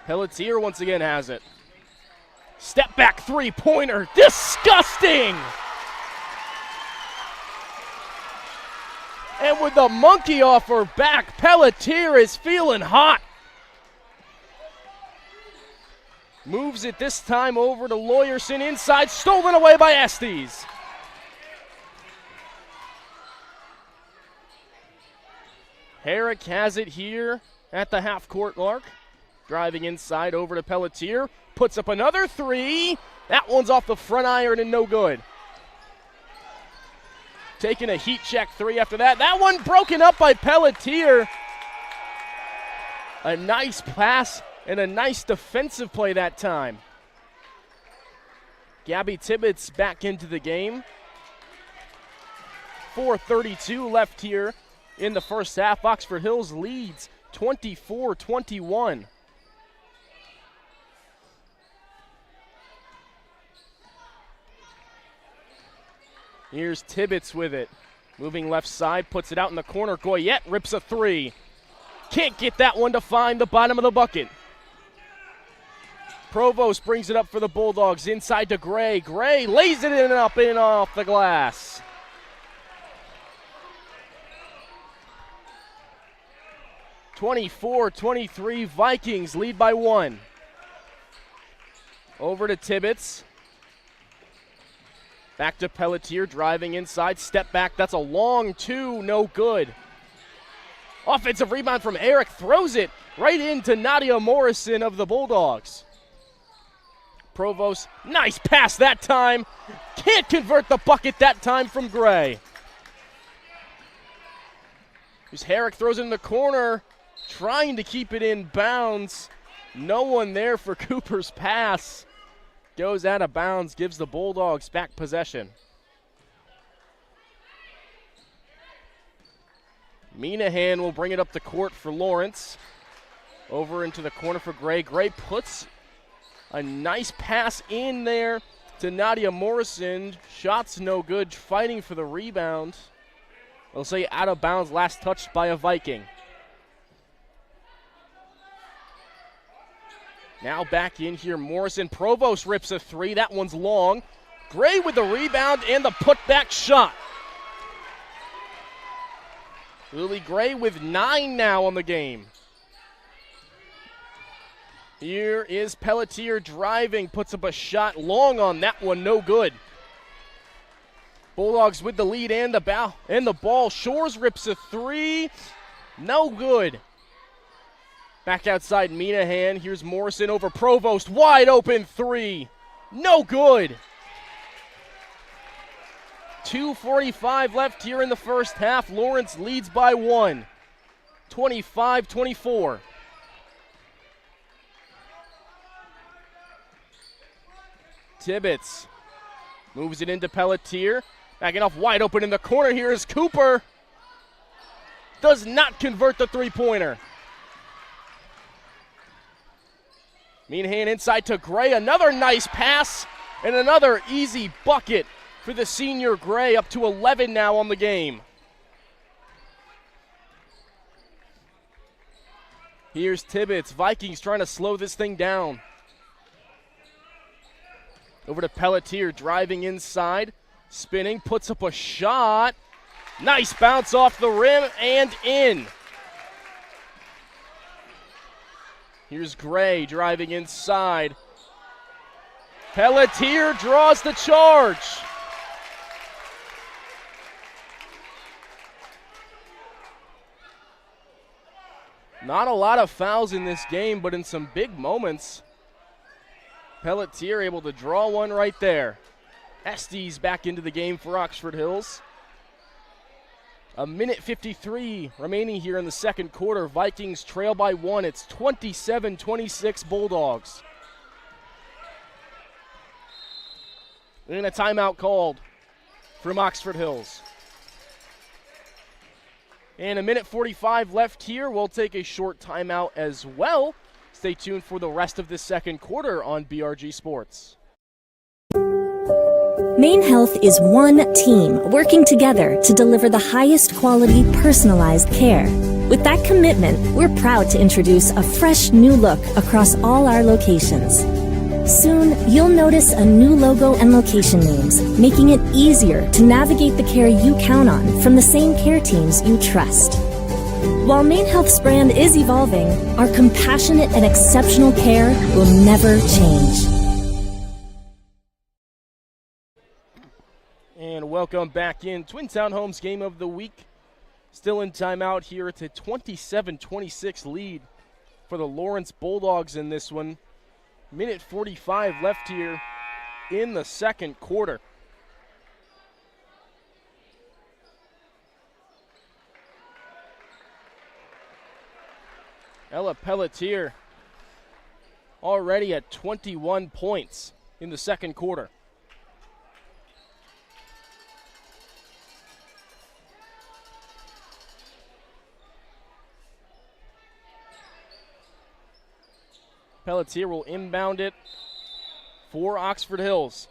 Pelletier once again has it. Step back three-pointer, disgusting! And with the monkey off her back, Pelletier is feeling hot. Moves it this time over to Lawyerson inside, stolen away by Estes. Herrick has it here at the half-court mark. Driving inside over to Pelletier. Puts up another three. That one's off the front iron and no good. Taking a heat check three after that. That one broken up by Pelletier. A nice pass and a nice defensive play that time. Gabby Tibbetts back into the game. 4:32 left here in the first half. Oxford Hills leads 24-21. Here's Tibbetts with it. Moving left side, puts it out in the corner. Goyette rips a three. Can't get that one to find the bottom of the bucket. Provost brings it up for the Bulldogs. Inside to Gray. Gray lays it in and up and off the glass. (24-23) Vikings lead by one. Over to Tibbetts. Back to Pelletier, driving inside, step back. That's a long two, no good. Offensive rebound from Eric, throws it right into Nadia Morrison of the Bulldogs. Provost, nice pass that time. Can't convert the bucket that time from Gray. Here's Herrick, throws it in the corner, trying to keep it in bounds. No one there for Cooper's pass. Goes out of bounds, gives the Bulldogs back possession. Minahan will bring it up the court for Lawrence. Over into the corner for Gray. Gray puts a nice pass in there to Nadia Morrison. Shots no good, fighting for the rebound. They'll say out of bounds, last touched by a Viking. Now back in here, Morrison. Provost rips a three. That one's long. Gray with the rebound and the putback shot. Lily Gray with 9 now on the game. Here is Pelletier driving, puts up a shot long on that one, no good. Bulldogs with the lead and the ball. Shores rips a three, no good. Back outside Minahan. Here's Morrison over Provost, wide open three, no good. 2:45 left here in the first half. Lawrence leads by 1, 25-24. Tibbetts moves it into Pelletier. Backing off wide open in the corner. Here is Cooper. Does not convert the three-pointer. Minahan inside to Gray. Another nice pass and another easy bucket for the senior Gray, up to 11 now on the game. Here's Tibbetts. Vikings trying to slow this thing down. Over to Pelletier, driving inside, spinning, puts up a shot. Nice bounce off the rim and in. Here's Gray driving inside. Pelletier draws the charge. Not a lot of fouls in this game, but in some big moments, Pelletier able to draw one right there. Estes back into the game for Oxford Hills. 1:53 remaining here in the second quarter. Vikings trail by 1. It's 27-26 Bulldogs. And a timeout called from Oxford Hills. And 1:45 left here. We'll take a short timeout as well. Stay tuned for the rest of this second quarter on BRG Sports. Maine Health is one team working together to deliver the highest quality personalized care. With that commitment, we're proud to introduce a fresh new look across all our locations. Soon, you'll notice a new logo and location names, making it easier to navigate the care you count on from the same care teams you trust. While Maine Health's brand is evolving, our compassionate and exceptional care will never change. And welcome back in. Twin Town Homes game of the week. Still in timeout here. It's a 27-26 lead for the Lawrence Bulldogs in this one. 1:45 left here in the second quarter. Ella Pelletier already at 21 points in the second quarter. Pelletier will inbound it for Oxford Hills.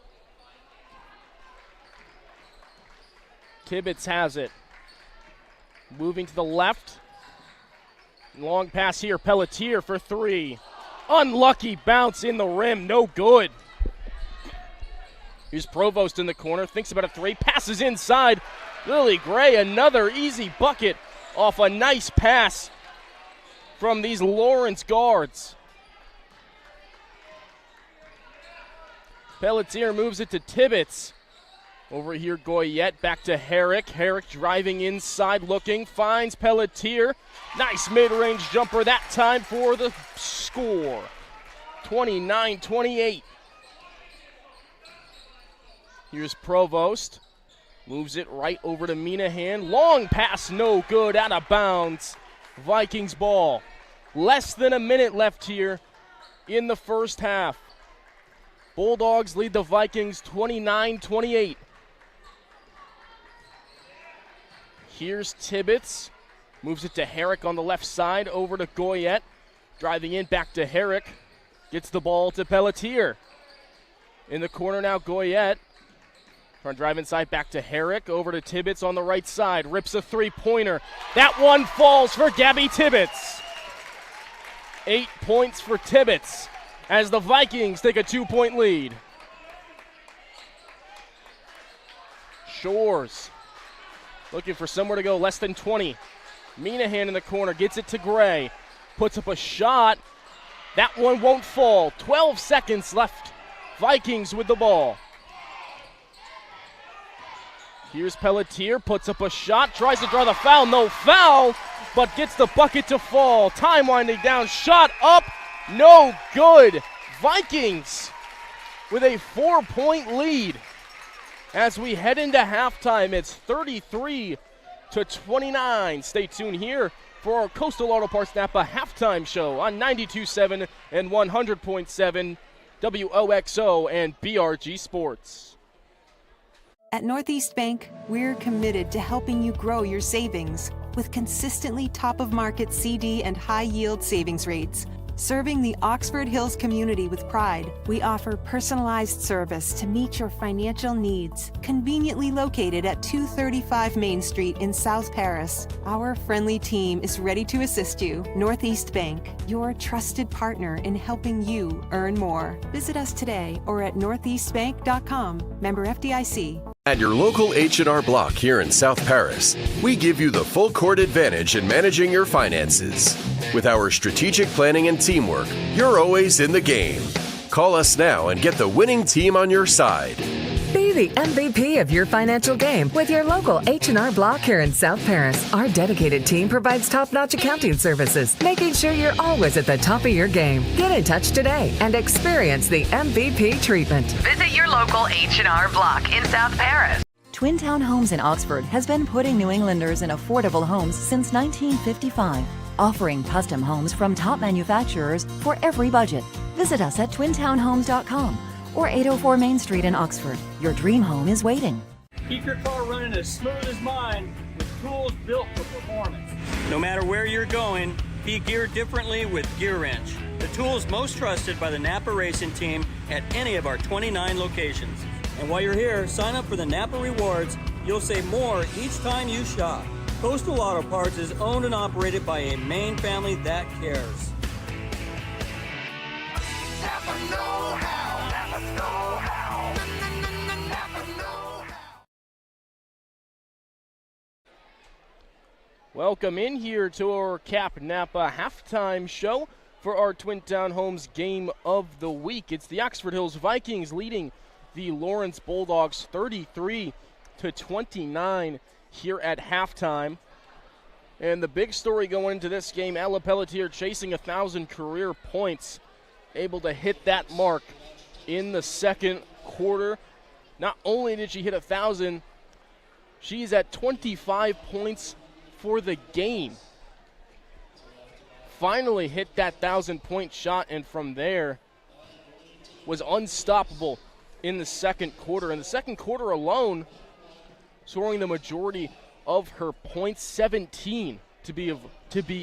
Tibbetts has it. Moving to the left. Long pass here, Pelletier for three. Unlucky bounce in the rim, no good. Here's Provost in the corner, thinks about a three, passes inside. Lily Gray, another easy bucket off a nice pass from these Lawrence guards. Pelletier moves it to Tibbetts. Over here, Goyette, back to Herrick. Herrick driving inside, looking, finds Pelletier. Nice mid-range jumper that time for the score. 29-28. Here's Provost. Moves it right over to Minahan. Long pass, no good, out of bounds. Vikings ball. Less than a minute left here in the first half. Bulldogs lead the Vikings 29-28. Here's Tibbetts. Moves it to Herrick on the left side, over to Goyette. Driving in, back to Herrick. Gets the ball to Pelletier. In the corner now, Goyette. Trying to drive inside, back to Herrick. Over to Tibbetts on the right side. Rips a three-pointer. That one falls for Gabby Tibbetts. 8 points for Tibbetts as the Vikings take a 2-point lead. Shores looking for somewhere to go, less than 20. Minahan in the corner, gets it to Gray. Puts up a shot. That one won't fall. 12 seconds left. Vikings with the ball. Here's Pelletier, puts up a shot, tries to draw the foul. No foul, but gets the bucket to fall. Time winding down, shot up, no good. Vikings with a 4-point lead. As we head into halftime, it's 33-29. Stay tuned here for our Coastal Auto Parts Napa halftime show on 92.7 and 100.7 WOXO and BRG Sports. At Northeast Bank, we're committed to helping you grow your savings with consistently top-of-market CD and high-yield savings rates. Serving the Oxford Hills community with pride, we offer personalized service to meet your financial needs. Conveniently located at 235 Main Street in South Paris, our friendly team is ready to assist you. Northeast Bank, your trusted partner in helping you earn more. Visit us today or at northeastbank.com. Member FDIC. At your local H&R Block here in South Paris, we give you the full court advantage in managing your finances. With our strategic planning and teamwork, you're always in the game. Call us now and get the winning team on your side. Be the MVP of your financial game with your local H&R Block here in South Paris. Our dedicated team provides top-notch accounting services, making sure you're always at the top of your game. Get in touch today and experience the MVP treatment. Visit your local H&R Block in South Paris. Twin Town Homes in Oxford has been putting New Englanders in affordable homes since 1955, offering custom homes from top manufacturers for every budget. Visit us at twintownhomes.com or 804 Main Street in Oxford. Your dream home is waiting. Keep your car running as smooth as mine with tools built for performance. No matter where you're going, be geared differently with Gear Wrench, the tools most trusted by the Napa Racing Team at any of our 29 locations. And while you're here, sign up for the Napa Rewards. You'll save more each time you shop. Coastal Auto Parts is owned and operated by a Maine family that cares. Napa know-how. Napa know-how. Napa know-how. Welcome in here to our Cap Napa halftime show for our Twin Town Homes game of the week. It's the Oxford Hills Vikings leading the Lawrence Bulldogs 33-29 here at halftime. And the big story going into this game, Ella Pelletier chasing 1,000 career points, able to hit that mark in the second quarter. Not only did she hit 1,000, she's at 25 points for the game. Finally hit that 1,000-point shot, and from there was unstoppable in the second quarter. In the second quarter alone, scoring the majority of her points, 17 to be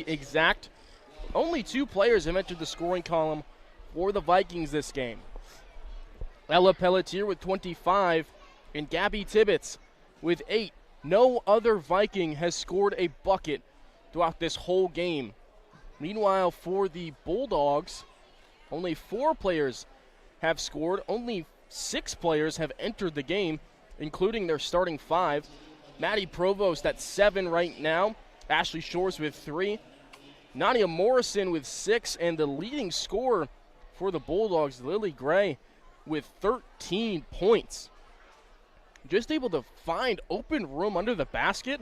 exact. Only 2 players have entered the scoring column for the Vikings this game. Ella Pelletier with 25 and Gabby Tibbetts with 8. No other Viking has scored a bucket throughout this whole game. Meanwhile, for the Bulldogs, only 4 players have scored. Only 6 players have entered the game, including their starting 5. Maddie Provost at 7 right now. Ashley Shores with 3. Nadia Morrison with 6. And the leading scorer for the Bulldogs, Lily Gray, with 13 points. Just able to find open room under the basket.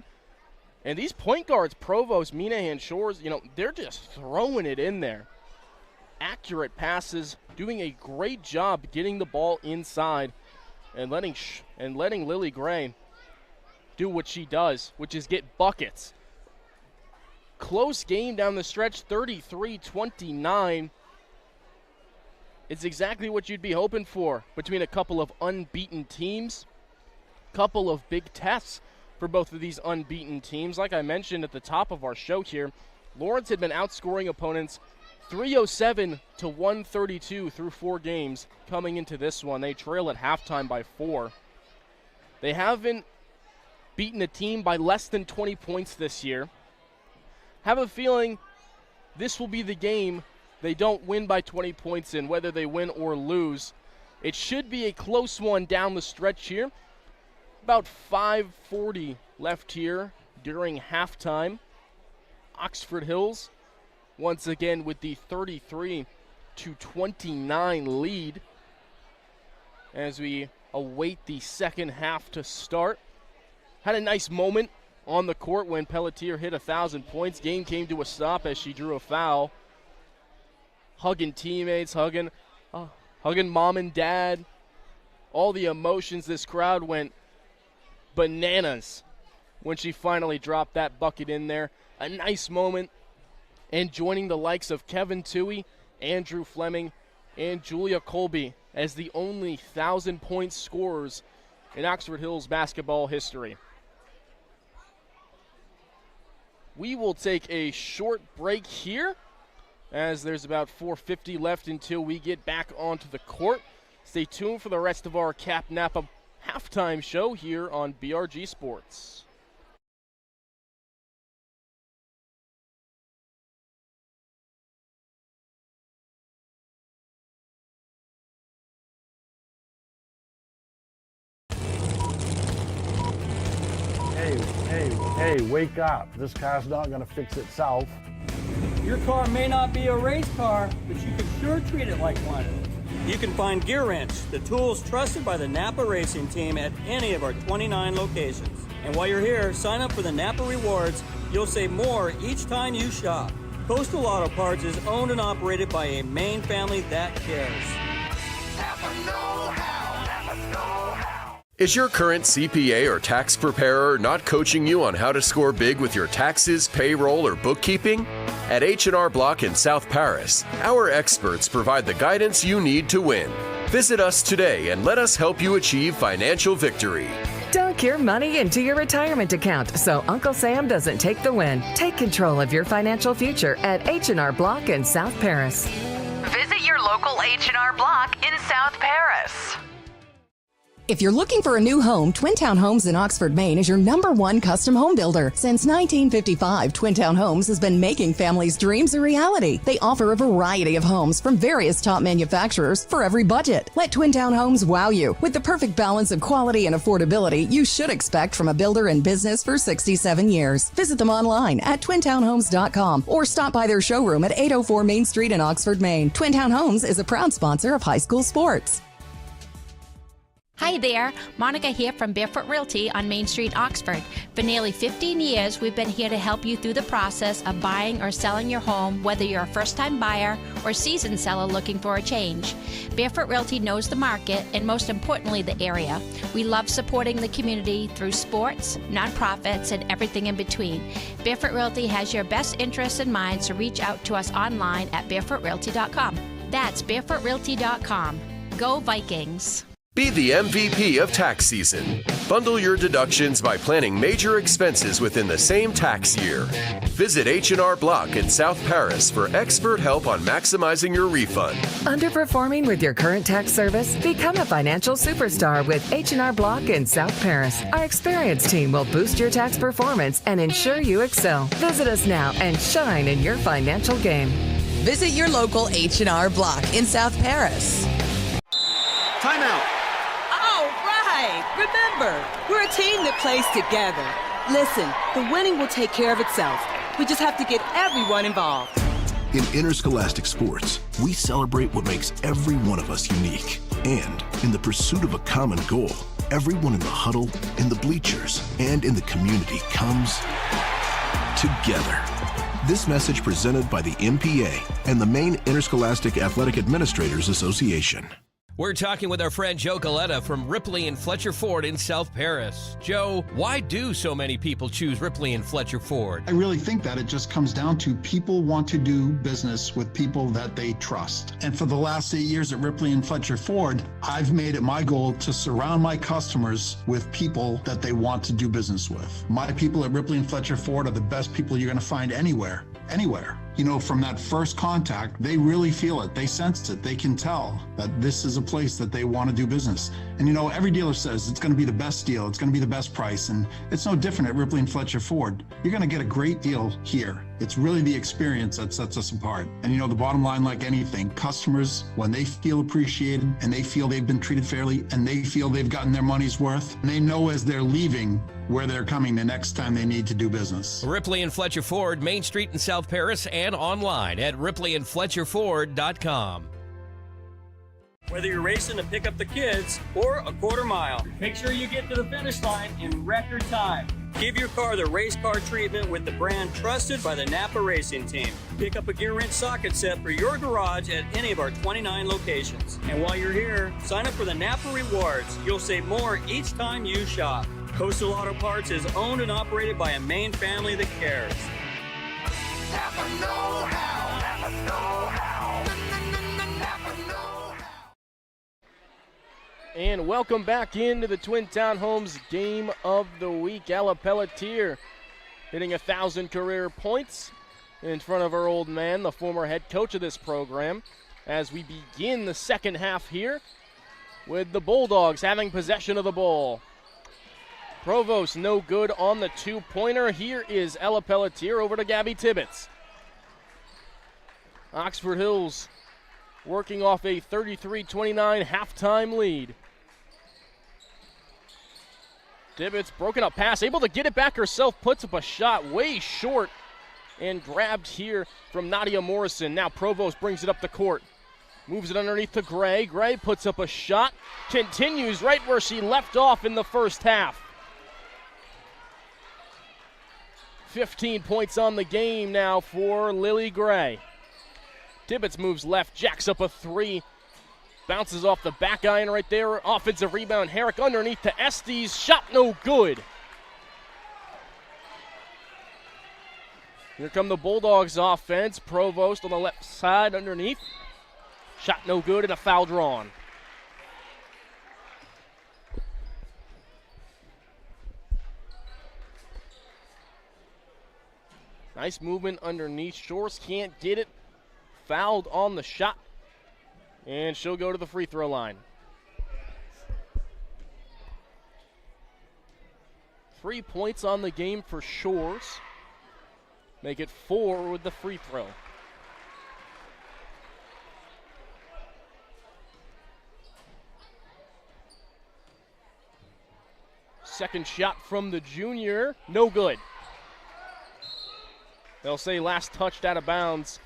And these point guards, Provost, Minahan, Shores, they're just throwing it in there. Accurate passes, doing a great job getting the ball inside and letting Lily Gray do what she does, which is get buckets. Close game down the stretch, 33-29. It's exactly what you'd be hoping for between a couple of unbeaten teams. Couple of big tests for both of these unbeaten teams. Like I mentioned at the top of our show here, Lawrence had been outscoring opponents 307 to 132 through 4 games coming into this one. They trail at halftime by 4. They haven't beaten a team by less than 20 points this year. Have a feeling this will be the game they don't win by 20 points in, whether they win or lose. It should be a close one down the stretch here. About 5:40 left here during halftime. Oxford Hills once again with the 33-29 lead as we await the second half to start. Had a nice moment on the court when Pelletier hit 1,000 points. Game came to a stop as she drew a foul. Hugging teammates, hugging mom and dad. All the emotions. This crowd went bananas when she finally dropped that bucket in there. A nice moment. And joining the likes of Kevin Toohey, Andrew Fleming, and Julia Colby as the only 1,000-point scorers in Oxford Hills basketball history. We will take a short break here as there's about 4:50 left until we get back onto the court. Stay tuned for the rest of our Cap Napa halftime show here on BRG Sports. Hey, wake up. This car's not going to fix itself. Your car may not be a race car, but you can sure treat it like one. You can find Gear Wrench, the tools trusted by the Napa Racing Team at any of our 29 locations. And while you're here, sign up for the Napa Rewards. You'll save more each time you shop. Coastal Auto Parts is owned and operated by a Maine family that cares. Napa know-how. Napa know-how. Is your current CPA or tax preparer not coaching you on how to score big with your taxes, payroll, or bookkeeping? At H&R Block in South Paris, our experts provide the guidance you need to win. Visit us today and let us help you achieve financial victory. Dunk your money into your retirement account so Uncle Sam doesn't take the win. Take control of your financial future at H&R Block in South Paris. Visit your local H&R Block in South Paris. If you're looking for a new home, Twin Town Homes in Oxford, Maine is your #1 custom home builder. Since 1955, Twin Town Homes has been making families' dreams a reality. They offer a variety of homes from various top manufacturers for every budget. Let Twin Town Homes wow you with the perfect balance of quality and affordability you should expect from a builder in business for 67 years. Visit them online at twintownhomes.com or stop by their showroom at 804 Main Street in Oxford, Maine. Twin Town Homes is a proud sponsor of high school sports. Hi there, Monica here from Barefoot Realty on Main Street, Oxford. For nearly 15 years, we've been here to help you through the process of buying or selling your home, whether you're a first-time buyer or seasoned seller looking for a change. Barefoot Realty knows the market and most importantly, the area. We love supporting the community through sports, nonprofits, and everything in between. Barefoot Realty has your best interests in mind, so reach out to us online at barefootrealty.com. That's barefootrealty.com. Go Vikings! Be the MVP of tax season. Bundle your deductions by planning major expenses within the same tax year. Visit H&R Block in South Paris for expert help on maximizing your refund. Underperforming with your current tax service? Become a financial superstar with H&R Block in South Paris. Our experienced team will boost your tax performance and ensure you excel. Visit us now and shine in your financial game. Visit your local H&R Block in South Paris. Timeout. Remember, we're a team that plays together. Listen, the winning will take care of itself. We just have to get everyone involved. In interscholastic sports, we celebrate what makes every one of us unique. And in the pursuit of a common goal, everyone in the huddle, in the bleachers, and in the community comes together. This message presented by the MPA and the Maine Interscholastic Athletic Administrators Association. We're talking with our friend Joe Galetta from Ripley and Fletcher Ford in South Paris. Joe, why do so many people choose Ripley and Fletcher Ford? I really think that it just comes down to people want to do business with people that they trust. And for the last 8 years at Ripley and Fletcher Ford, I've made it my goal to surround my customers with people that they want to do business with. My people at Ripley and Fletcher Ford are the best people you're going to find anywhere. You know, from that first contact, they really feel it. They sense it. They can tell that this is a place that they want to do business. And you know, every dealer says it's going to be the best deal. It's going to be the best price. And it's no different at Ripley and Fletcher Ford. You're going to get a great deal here. It's really the experience that sets us apart. And you know, the bottom line, like anything, customers, when they feel appreciated and they feel they've been treated fairly and they feel they've gotten their money's worth, and they know as they're leaving where they're coming the next time they need to do business. Ripley and Fletcher Ford, Main Street in South Paris, and online at ripleyandfletcherford.com. Whether you're racing to pick up the kids or a quarter mile, make sure you get to the finish line in record time. Give your car the race car treatment with the brand trusted by the Napa Racing Team. Pick up a gear wrench socket set for your garage at any of our 29 locations. And while you're here, sign up for the Napa Rewards. You'll save more each time you shop. Coastal Auto Parts is owned and operated by a Maine family that cares. Napa know-how. Napa know-how. Napa know-how. And welcome back into the Twin Town Homes Game of the Week. Ella Pelletier hitting 1,000 career points in front of her old man, the former head coach of this program, as we begin the second half here with the Bulldogs having possession of the ball. Provost no good on the two-pointer. Here is Ella Pelletier over to Gabby Tibbetts. Oxford Hills working off a 33-29 halftime lead. Tibbetts broken up pass, able to get it back herself, puts up a shot way short and grabbed here from Nadia Morrison. Now Provost brings it up the court. Moves it underneath to Gray. Gray puts up a shot, continues right where she left off in the first half. 15 points on the game now for Lily Gray. Tibbetts moves left, jacks up a three. Bounces off the back iron right there. Offensive rebound, Herrick underneath to Estes. Shot no good. Here come the Bulldogs offense. Provost on the left side underneath. Shot no good and a foul drawn. Nice movement underneath. Shores can't get it. Fouled on the shot. And she'll go to the free throw line. 3 points on the game for Shores. Make it 4 with the free throw. Second shot from the junior. No good. They'll say last touched out of bounds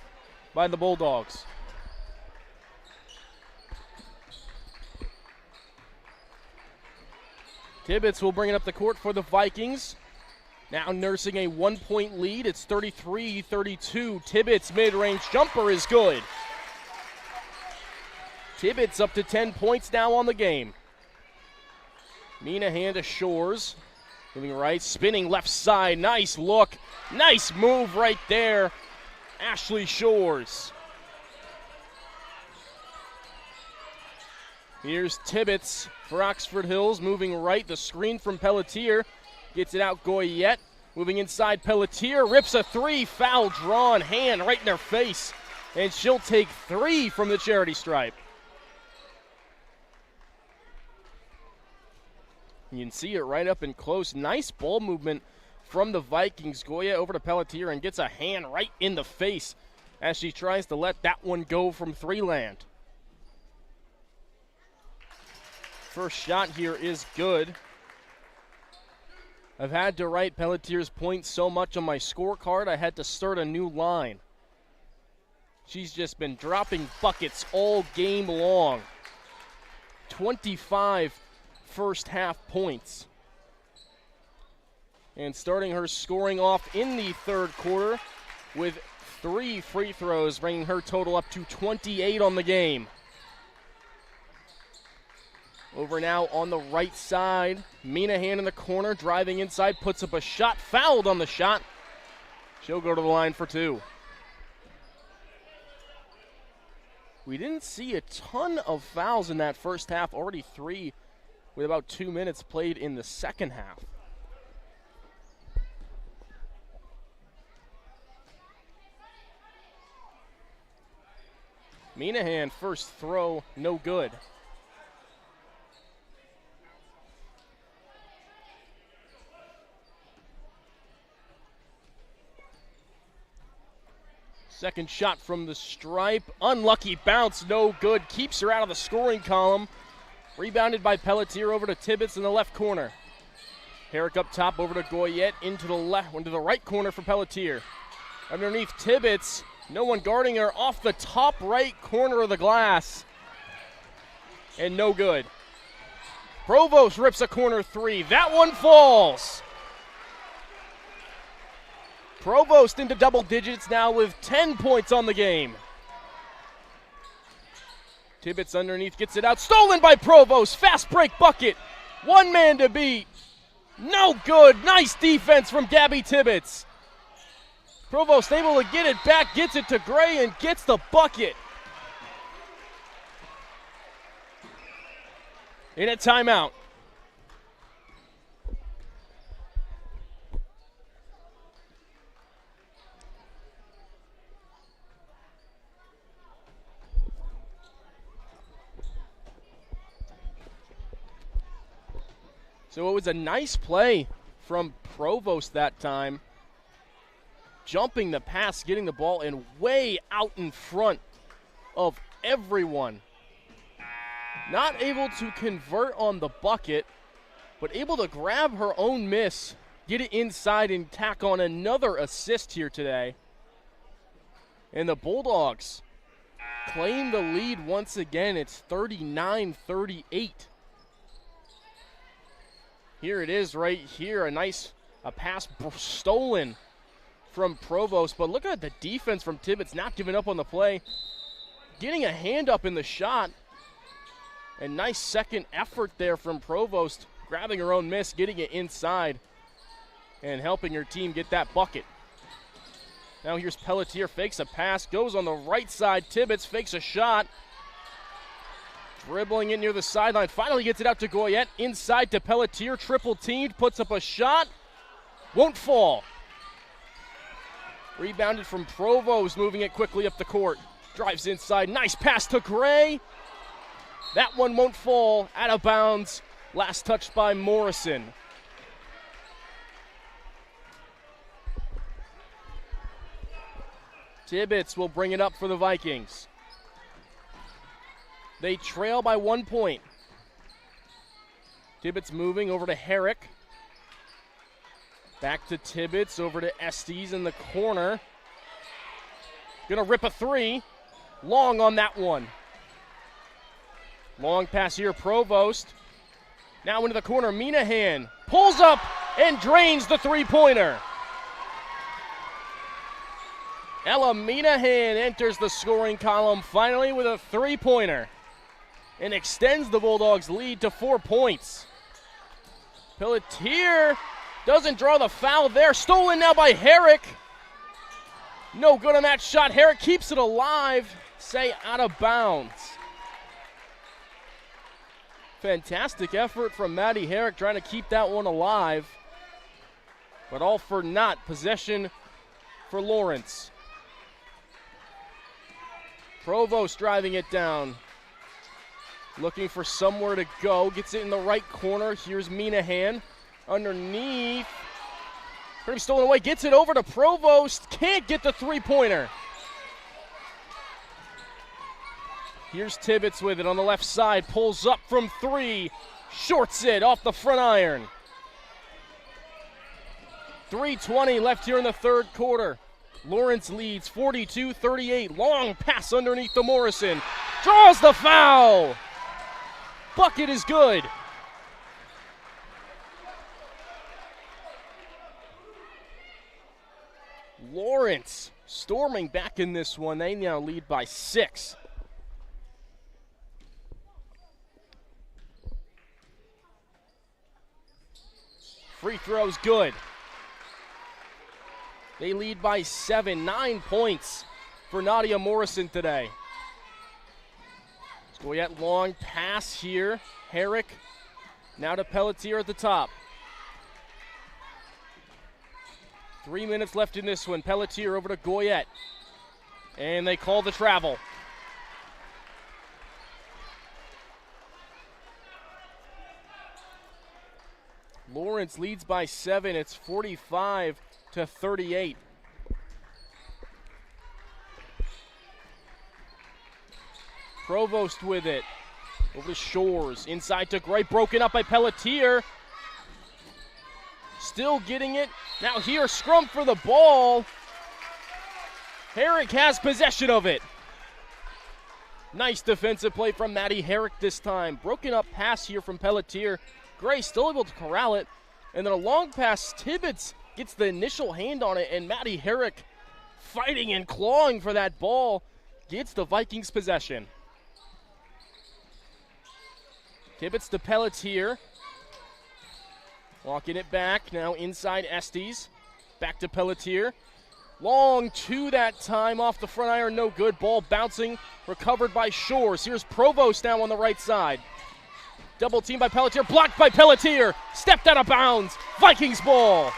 by the Bulldogs. Tibbetts will bring it up the court for the Vikings. Now nursing a 1-point lead. It's 33-32. Tibbetts mid-range jumper is good. Tibbetts up to 10 points now on the game. Minahan to Shores. Moving right, spinning left side. Nice look. Nice move right there. Ashley Shores. Here's Tibbetts for Oxford Hills. Moving right, the screen from Pelletier. Gets it out, Goyette. Moving inside, Pelletier rips a three. Foul drawn, hand right in her face. And she'll take 3 from the charity stripe. You can see it right up and close. Nice ball movement from the Vikings. Goya over to Pelletier and gets a hand right in the face as she tries to let that one go from 3 land. First shot here is good. I've had to write Pelletier's points so much on my scorecard, I had to start a new line. She's just been dropping buckets all game long. 25 first half points. And starting her scoring off in the third quarter with 3 free throws, bringing her total up to 28 on the game. Over now on the right side. Minahan in the corner, driving inside, puts up a shot, fouled on the shot. She'll go to the line for 2. We didn't see a ton of fouls in that first half, already 3 with about 2 minutes played in the second half. Minahan, first throw, no good. Second shot from the stripe. Unlucky bounce, no good. Keeps her out of the scoring column. Rebounded by Pelletier over to Tibbetts in the left corner. Herrick up top over to Goyette into the right corner for Pelletier. Underneath Tibbetts, no one guarding her, off the top right corner of the glass. And no good. Provost rips a corner 3. That one falls. Provost into double digits now with 10 points on the game. Tibbetts underneath gets it out. Stolen by Provost. Fast break bucket. One man to beat. No good. Nice defense from Gabby Tibbetts. Provost able to get it back, gets it to Gray, and gets the bucket. In a timeout. So it was a nice play from Provost that time. Jumping the pass, getting the ball in way out in front of everyone. Not able to convert on the bucket, but able to grab her own miss, get it inside, and tack on another assist here today. And the Bulldogs claim the lead once again. It's 39-38. Here it is right here, a pass stolen from Provost, but look at the defense from Tibbetts, not giving up on the play, getting a hand up in the shot, and nice second effort there from Provost, grabbing her own miss, getting it inside, and helping her team get that bucket. Now here's Pelletier, fakes a pass, goes on the right side, Tibbetts fakes a shot, dribbling it near the sideline, finally gets it out to Goyette, inside to Pelletier, triple teamed, puts up a shot, won't fall. Rebounded from Provost, moving it quickly up the court. Drives inside, nice pass to Gray. That one won't fall, out of bounds. Last touch by Morrison. Tibbetts will bring it up for the Vikings. They trail by 1 point. Tibbetts moving over to Herrick. Back to Tibbetts, over to Estes in the corner. Gonna rip a 3. Long on that one. Long pass here, Provost. Now into the corner, Minahan pulls up and drains the 3-pointer. Ella Minahan enters the scoring column finally with a 3-pointer and extends the Bulldogs' lead to 4 points. Pelletier doesn't draw the foul there. Stolen now by Herrick. No good on that shot. Herrick keeps it alive. Say out of bounds. Fantastic effort from Maddie Herrick trying to keep that one alive. But all for naught. Possession for Lawrence. Provost driving it down. Looking for somewhere to go. Gets it in the right corner. Here's Minahan. Underneath. Pretty stolen away. Gets it over to Provost. Can't get the 3-pointer. Here's Tibbetts with it on the left side. Pulls up from 3. Shorts it off the front iron. 3:20 left here in the third quarter. Lawrence leads 42-38. Long pass underneath to Morrison. Draws the foul. Bucket is good. Lawrence storming back in this one. They now lead by 6. Free throw's good. They lead by 7, 9 points for Nadia Morrison today. Goyette long pass here. Herrick now to Pelletier at the top. 3 minutes left in this one. Pelletier over to Goyette. And they call the travel. Lawrence leads by 7. It's 45-38. Provost with it. Over to Shores. Inside to Gray. Broken up by Pelletier. Still getting it. Now here, scrum for the ball. Herrick has possession of it. Nice defensive play from Maddie Herrick this time. Broken up pass here from Pelletier. Gray still able to corral it. And then a long pass. Tibbetts gets the initial hand on it. And Maddie Herrick fighting and clawing for that ball. Gets the Vikings possession. Tibbetts to Pelletier. Walking it back. Now inside Estes. Back to Pelletier. Long two that time off the front iron. No good. Ball bouncing. Recovered by Shores. Here's Provost now on the right side. Double team by Pelletier. Blocked by Pelletier. Stepped out of bounds. Vikings ball.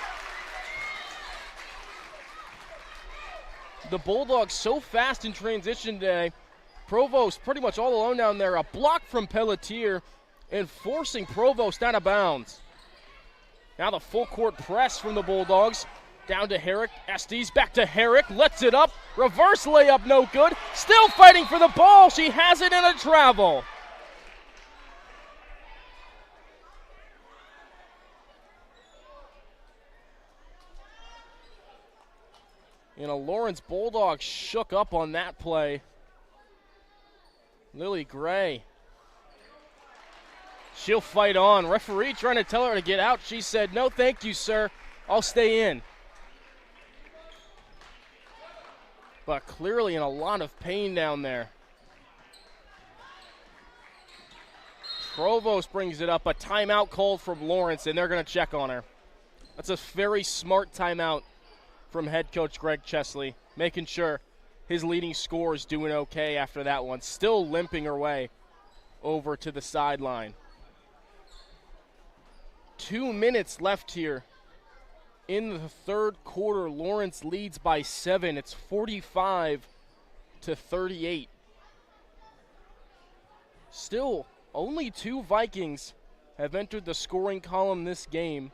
The Bulldogs so fast in transition today. Provost pretty much all alone down there. A block from Pelletier and forcing Provost out of bounds. Now the full court press from the Bulldogs. Down to Herrick. Estes back to Herrick. Lets it up. Reverse layup no good. Still fighting for the ball. She has it in a travel. And a Lawrence Bulldogs shook up on that play. Lily Gray. She'll fight on. Referee trying to tell her to get out. She said, no, thank you, sir. I'll stay in. But clearly in a lot of pain down there. Provost brings it up. A timeout called from Lawrence, and they're going to check on her. That's a very smart timeout from head coach Greg Chesley, making sure his leading scorer is doing okay after that one. Still limping her way over to the sideline. 2 minutes left here in the third quarter. Lawrence leads by 7. It's 45-38. Still, only 2 Vikings have entered the scoring column this game.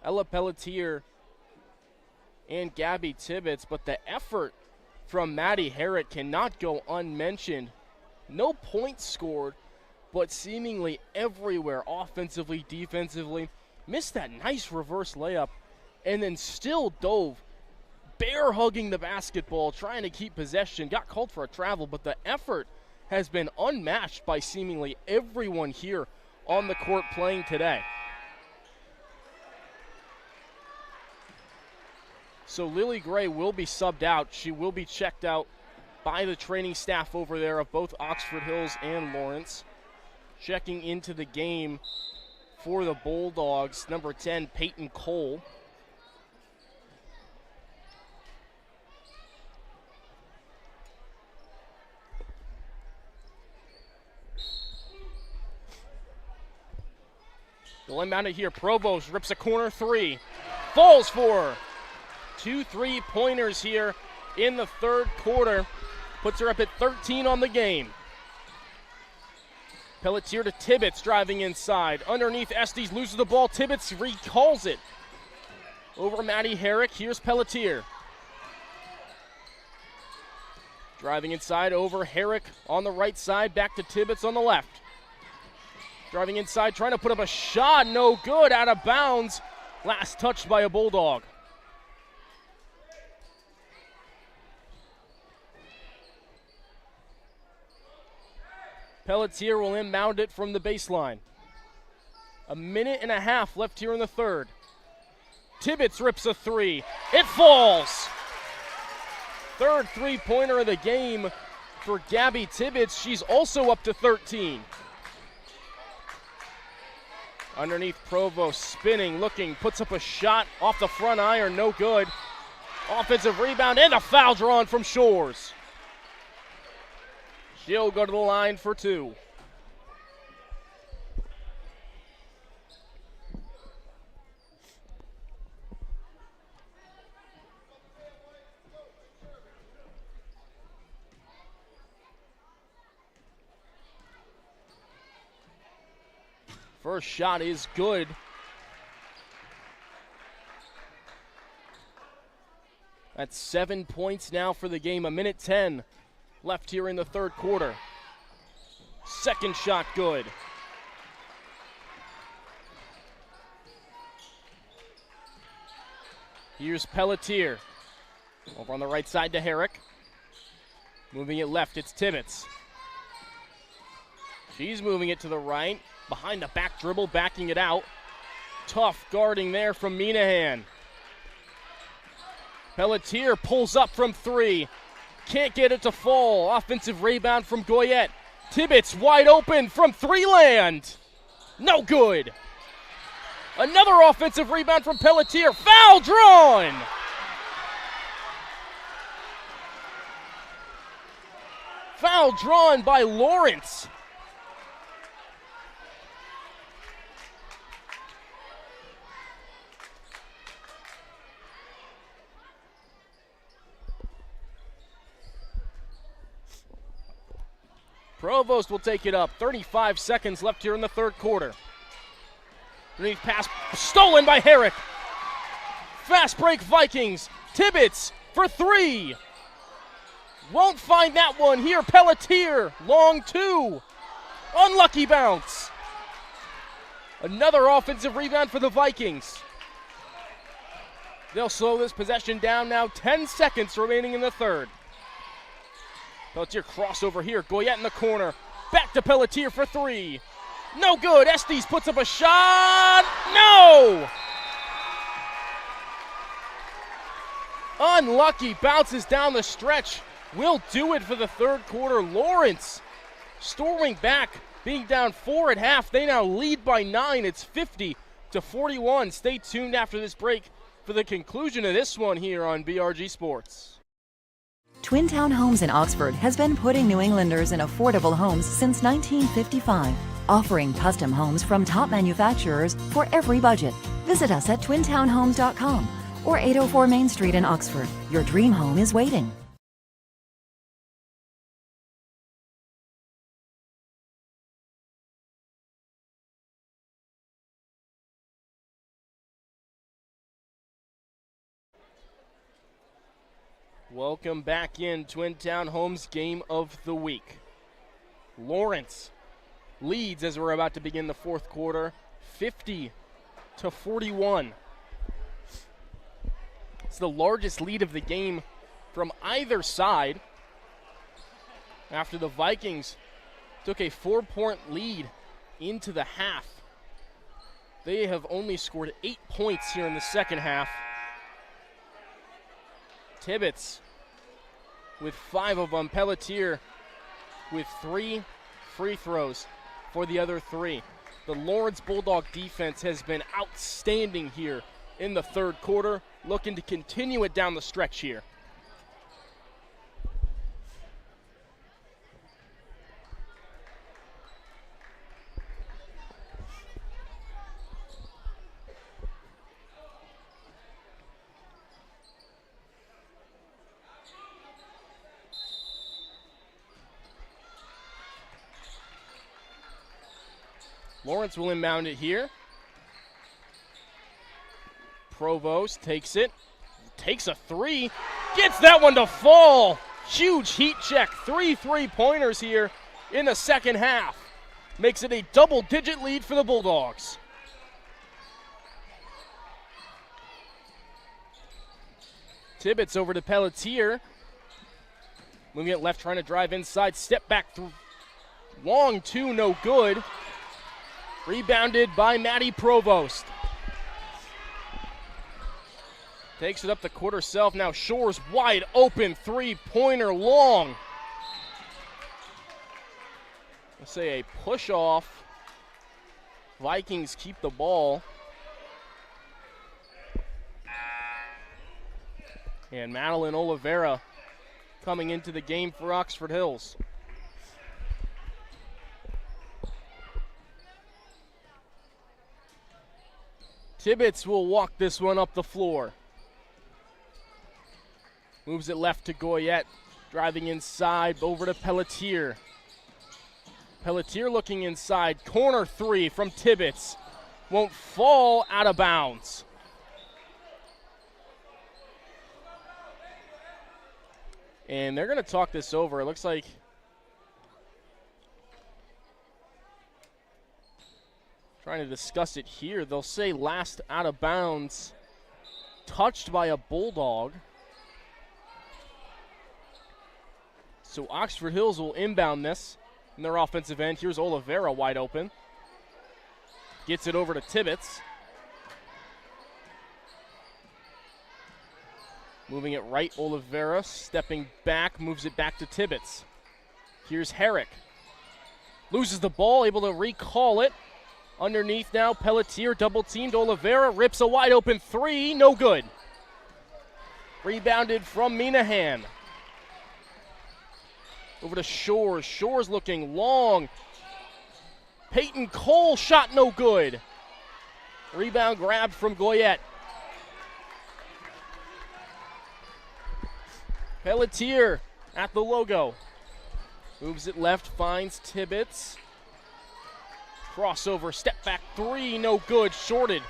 Ella Pelletier and Gabby Tibbetts, but the effort from Maddie Herrick cannot go unmentioned. No points scored, but seemingly everywhere, offensively, defensively. Missed that nice reverse layup, and then still dove, bear hugging the basketball, trying to keep possession. Got called for a travel, but the effort has been unmatched by seemingly everyone here on the court playing today. So Lily Gray will be subbed out. She will be checked out by the training staff over there of both Oxford Hills and Lawrence. Checking into the game for the Bulldogs, number 10, Peyton Cole. They'll inbound it here. Provost rips a corner 3. Falls for her. 2 3-pointers here in the third quarter. Puts her up at 13 on the game. Pelletier to Tibbetts driving inside. Underneath, Estes loses the ball. Tibbetts recalls it. Over Maddie Herrick. Here's Pelletier. Driving inside over Herrick on the right side. Back to Tibbetts on the left. Driving inside, trying to put up a shot. No good. Out of bounds. Last touched by a Bulldog. Pelletier will inbound it from the baseline. 1.5 minutes left here in the third. Tibbetts rips a 3. It falls. Third 3-pointer of the game for Gabby Tibbetts. She's also up to 13. Underneath Provost, spinning, looking, puts up a shot off the front iron, no good. Offensive rebound and a foul drawn from Shores. She'll go to the line for 2. First shot is good. That's 7 points now for the game. 1:10 left here in the third quarter. Second shot good. Here's Pelletier. Over on the right side to Herrick. Moving it left, it's Tibbetts. She's moving it to the right. Behind the back dribble, backing it out. Tough guarding there from Minahan. Pelletier pulls up from 3. Can't get it to fall. Offensive rebound from Goyette. Tibbetts wide open from 3 land. No good. Another offensive rebound from Pelletier. Foul drawn. Foul drawn by Lawrence. Provost will take it up. 35 seconds left here in the third quarter. Underneath pass stolen by Herrick. Fast break Vikings. Tibbetts for 3. Won't find that one here. Pelletier, long 2. Unlucky bounce. Another offensive rebound for the Vikings. They'll slow this possession down now. 10 seconds remaining in the third. Pelletier crossover here. Goyette in the corner. Back to Pelletier for 3. No good. Estes puts up a shot. No! Unlucky. Bounces down the stretch. Will do it for the third quarter. Lawrence storming back. Being down 4 at half. They now lead by 9. It's 50-41. Stay tuned after this break for the conclusion of this one here on BRG Sports. Twin Town Homes in Oxford has been putting New Englanders in affordable homes since 1955, offering custom homes from top manufacturers for every budget. Visit us at twintownhomes.com or 804 Main Street in Oxford. Your dream home is waiting. Welcome back in Twin Town Homes Game of the Week. Lawrence leads as we're about to begin the fourth quarter, 50-41. It's the largest lead of the game from either side after the Vikings took a 4-point lead into the half. They have only scored 8 points here in the second half. Tibbetts with 5 of them. Pelletier with 3 free throws for the other 3. The Lawrence Bulldog defense has been outstanding here in the third quarter, looking to continue it down the stretch here. Lawrence will inbound it here. Provost takes it, takes a 3, gets that one to fall. Huge heat check, 3 3-pointers here in the second half. Makes it a double-digit lead for the Bulldogs. Tibbetts over to Pelletier. Moving it left, trying to drive inside, step back through. Long 2, no good. Rebounded by Maddie Provost. Takes it up the court herself. Now Shores wide open, 3-pointer long. Let's say a push off Vikings keep the ball. And Madeline Oliveira coming into the game for Oxford Hills. Tibbetts will walk this one up the floor. Moves it left to Goyette. Driving inside over to Pelletier. Pelletier looking inside. Corner three from Tibbetts. Won't fall, out of bounds. And they're going to talk this over. It looks like trying to discuss it here. They'll say last out of bounds, touched by a Bulldog. So Oxford Hills will inbound this in their offensive end. Here's Oliveira wide open. Gets it over to Tibbetts. Moving it right, Oliveira stepping back, moves it back to Tibbetts. Here's Herrick. Loses the ball, able to recall it. Underneath now, Pelletier double-teamed. Oliveira rips a wide open three, no good. Rebounded from Minahan. Over to Shores. Shores looking long. Peyton Cole shot no good. Rebound grabbed from Goyette. Pelletier at the logo. Moves it left, finds Tibbetts. Crossover, step back three, no good, shorted.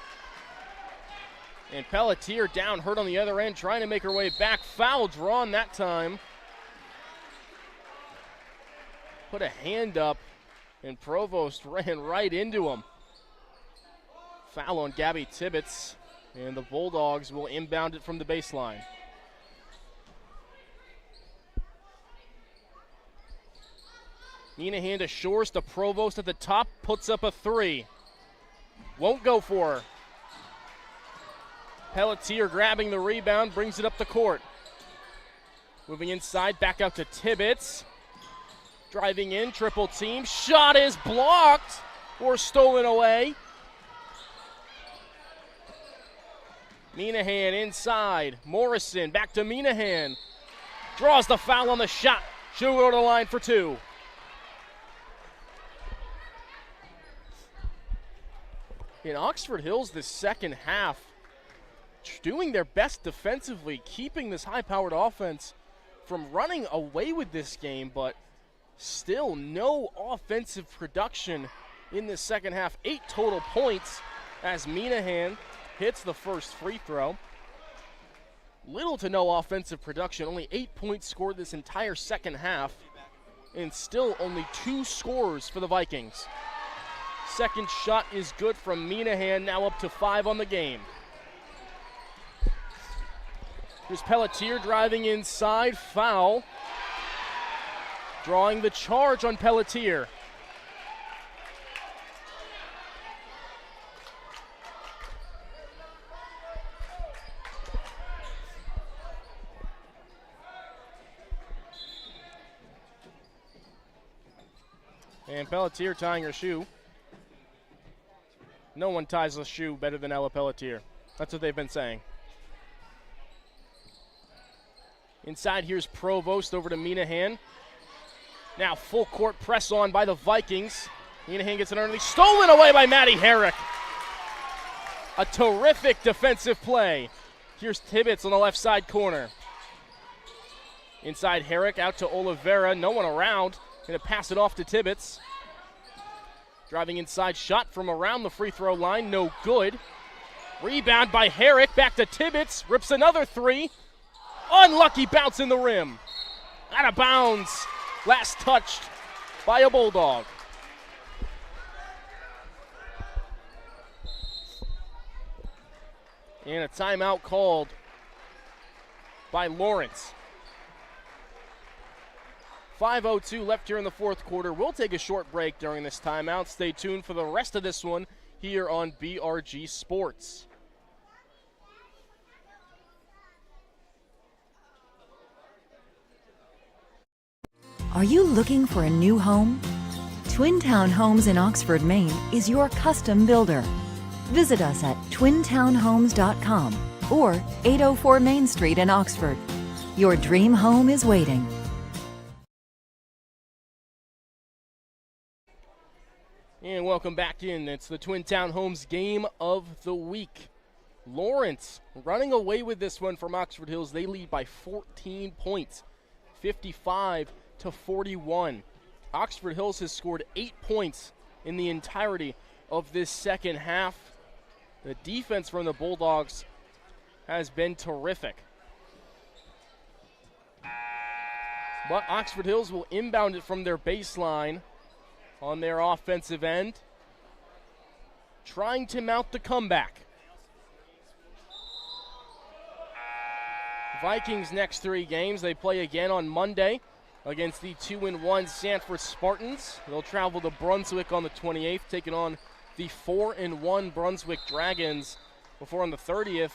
And Pelletier down, hurt on the other end, trying to make her way back. Foul drawn that time. Put a hand up, and Provost ran right into him. Foul on Gabby Tibbetts, and the Bulldogs will inbound it from the baseline. Minahan to Shores to Provost at the top, puts up a three. Won't go for her. Pelletier grabbing the rebound, brings it up the court. Moving inside, back out to Tibbetts. Driving in, triple team. Shot is blocked or stolen away. Minahan inside. Morrison back to Minahan. Draws the foul on the shot. She'll go to the line for two. In Oxford Hills, this second half, doing their best defensively, keeping this high-powered offense from running away with this game, but still no offensive production in this second half. 8 total points as Minahan hits the first free throw. Little to no offensive production, only 8 points scored this entire second half, and still only 2 scores for the Vikings. Second shot is good from Minahan, now up to 5 on the game. Here's Pelletier driving inside, foul. Drawing the charge on Pelletier. And Pelletier tying her shoe. No one ties a shoe better than Ella Pelletier. That's what they've been saying. Inside, here's Provost over to Minahan. Now full court press on by the Vikings. Minahan gets it underneath. Stolen away by Maddie Herrick. A terrific defensive play. Here's Tibbetts on the left side corner. Inside Herrick out to Oliveira. No one around. Going to pass it off to Tibbetts. Driving inside, shot from around the free throw line, no good. Rebound by Herrick, back to Tibbetts, rips another three. Unlucky bounce in the rim. Out of bounds, last touched by a Bulldog. And a timeout called by Lawrence. 5:02 left here in the fourth quarter. We'll take a short break during this timeout. Stay tuned for the rest of this one here on BRG Sports. Are you looking for a new home? Twin Town Homes in Oxford, Maine is your custom builder. Visit us at twintownhomes.com or 804 Main Street in Oxford. Your dream home is waiting. And welcome back in. It's the Twin Town Homes Game of the Week. Lawrence running away with this one from Oxford Hills. They lead by 14 points, 55-41. Oxford Hills has scored 8 points in the entirety of this second half. The defense from the Bulldogs has been terrific. But Oxford Hills will inbound it from their baseline on their offensive end, trying to mount the comeback. Vikings' next 3 games, they play again on Monday against the 2-1 Sanford Spartans. They'll travel to Brunswick on the 28th, taking on the 4-1 Brunswick Dragons, before on the 30th,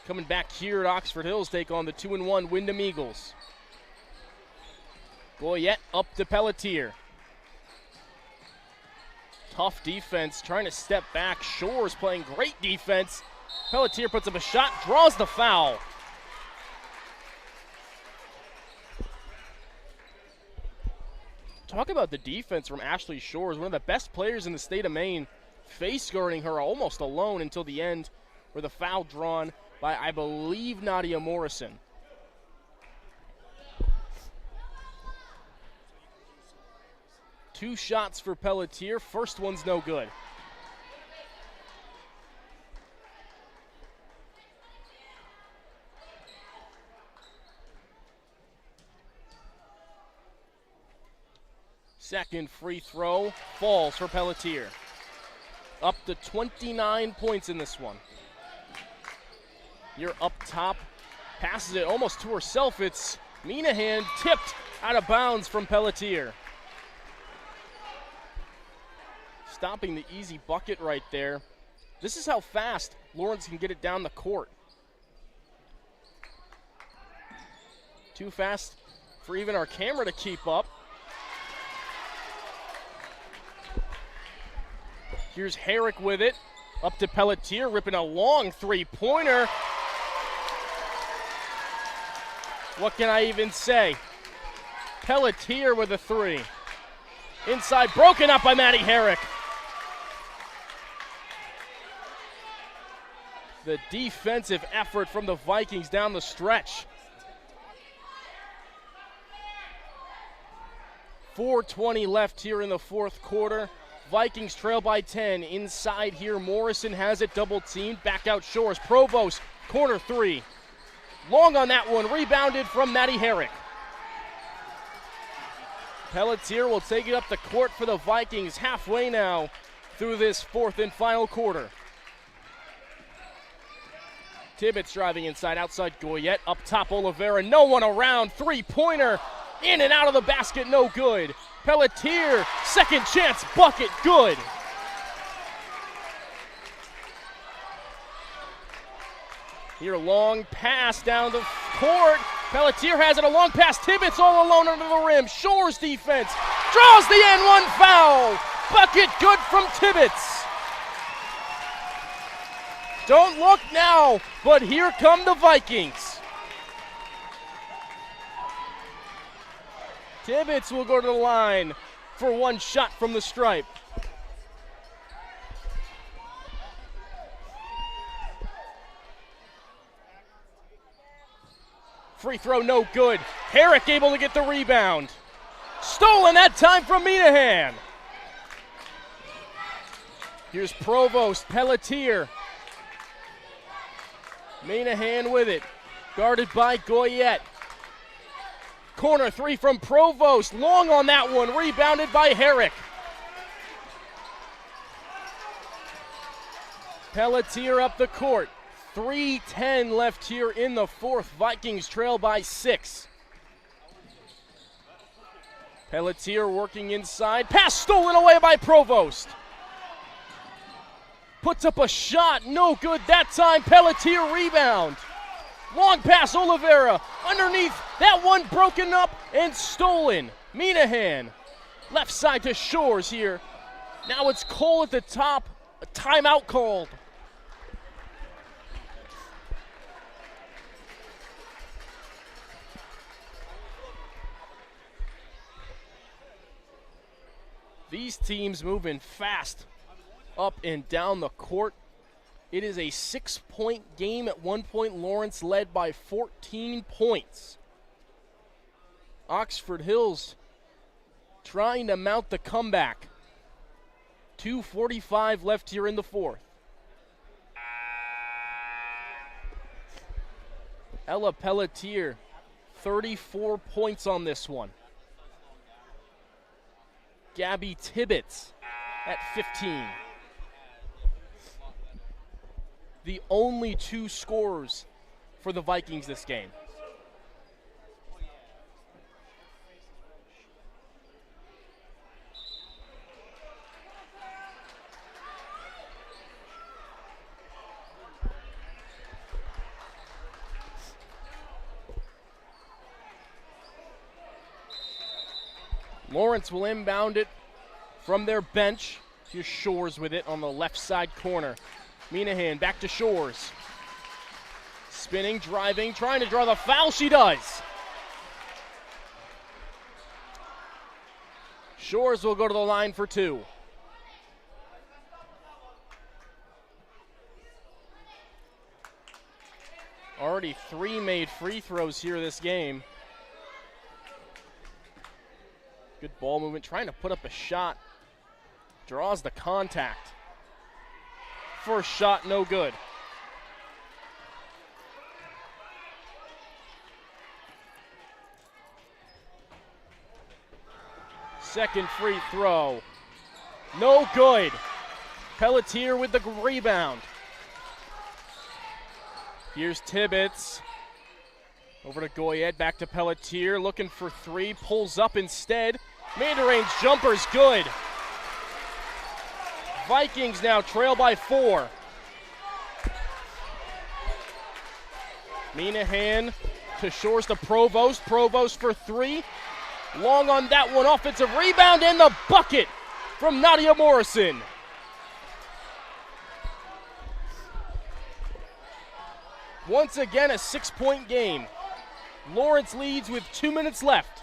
coming back here at Oxford Hills, take on the 2-1 Windham Eagles. Goyette up to Pelletier. Tough defense, trying to step back. Shores playing great defense. Pelletier puts up a shot, draws the foul. Talk about the defense from Ashley Shores, one of the best players in the state of Maine, face guarding her almost alone until the end, where the foul drawn by, I believe, Nadia Morrison. Two shots for Pelletier. First one's no good. Second free throw falls for Pelletier. Up to 29 points in this one. You're up top, passes it almost to herself. It's Minahan tipped out of bounds from Pelletier. Stopping the easy bucket right there. This is how fast Lawrence can get it down the court. Too fast for even our camera to keep up. Here's Herrick with it. Up to Pelletier, ripping a long three-pointer. What can I even say? Pelletier with a three. Inside, broken up by Maddie Herrick. The defensive effort from the Vikings down the stretch. 4:20 left here in the fourth quarter. Vikings trail by 10. Inside here, Morrison has it double teamed. Back out Shores. Provost, corner three. Long on that one, rebounded from Maddie Herrick. Pelletier will take it up the court for the Vikings halfway now through this fourth and final quarter. Tibbetts driving inside, outside Goyette, up top Oliveira, no one around, three-pointer, in and out of the basket, no good. Pelletier, second chance bucket, good. Here, long pass down the court. Pelletier has it, a long pass. Tibbetts all alone under the rim. Shores defense draws the end, one foul. Bucket good from Tibbetts. Don't look now, but here come the Vikings. Tibbetts will go to the line for one shot from the stripe. Free throw no good. Herrick able to get the rebound. Stolen that time from Minahan. Here's Provost, Pelletier. Minahan with it. Guarded by Goyette. Corner three from Provost. Long on that one. Rebounded by Herrick. Pelletier up the court. 3:10 left here in the fourth. Vikings trail by 6. Pelletier working inside. Pass stolen away by Provost. Puts up a shot. No good that time. Pelletier rebound. Long pass Oliveira. Underneath. That one broken up and stolen. Minahan Left side to Shores here. Now it's Cole at the top. A timeout called. These teams moving fast up and down the court. It is a 6-point game. At one point, Lawrence led by 14 points. Oxford Hills trying to mount the comeback. 2:45 left here in the fourth. Ella Pelletier, 34 points on this one. Gabby Tibbetts at 15. The only two scorers for the Vikings this game. Lawrence will inbound it from their bench. Here's Shores with it on the left side corner. Minahan back to Shores. Spinning, driving, trying to draw the foul. She does. Shores will go to the line for two. Already 3 made free throws here this game. Good ball movement, trying to put up a shot. Draws the contact. First shot, no good. Second free throw. No good. Pelletier with the rebound. Here's Tibbetts. Over to Goyette, back to Pelletier, looking for three, pulls up instead. Mid-range jumper's good. Vikings now trail by 4. Minahan to Shores to Provost. Provost for 3. Long on that one, offensive rebound and the bucket from Nadia Morrison. Once again, a 6-point game. Lawrence leads with 2 minutes left.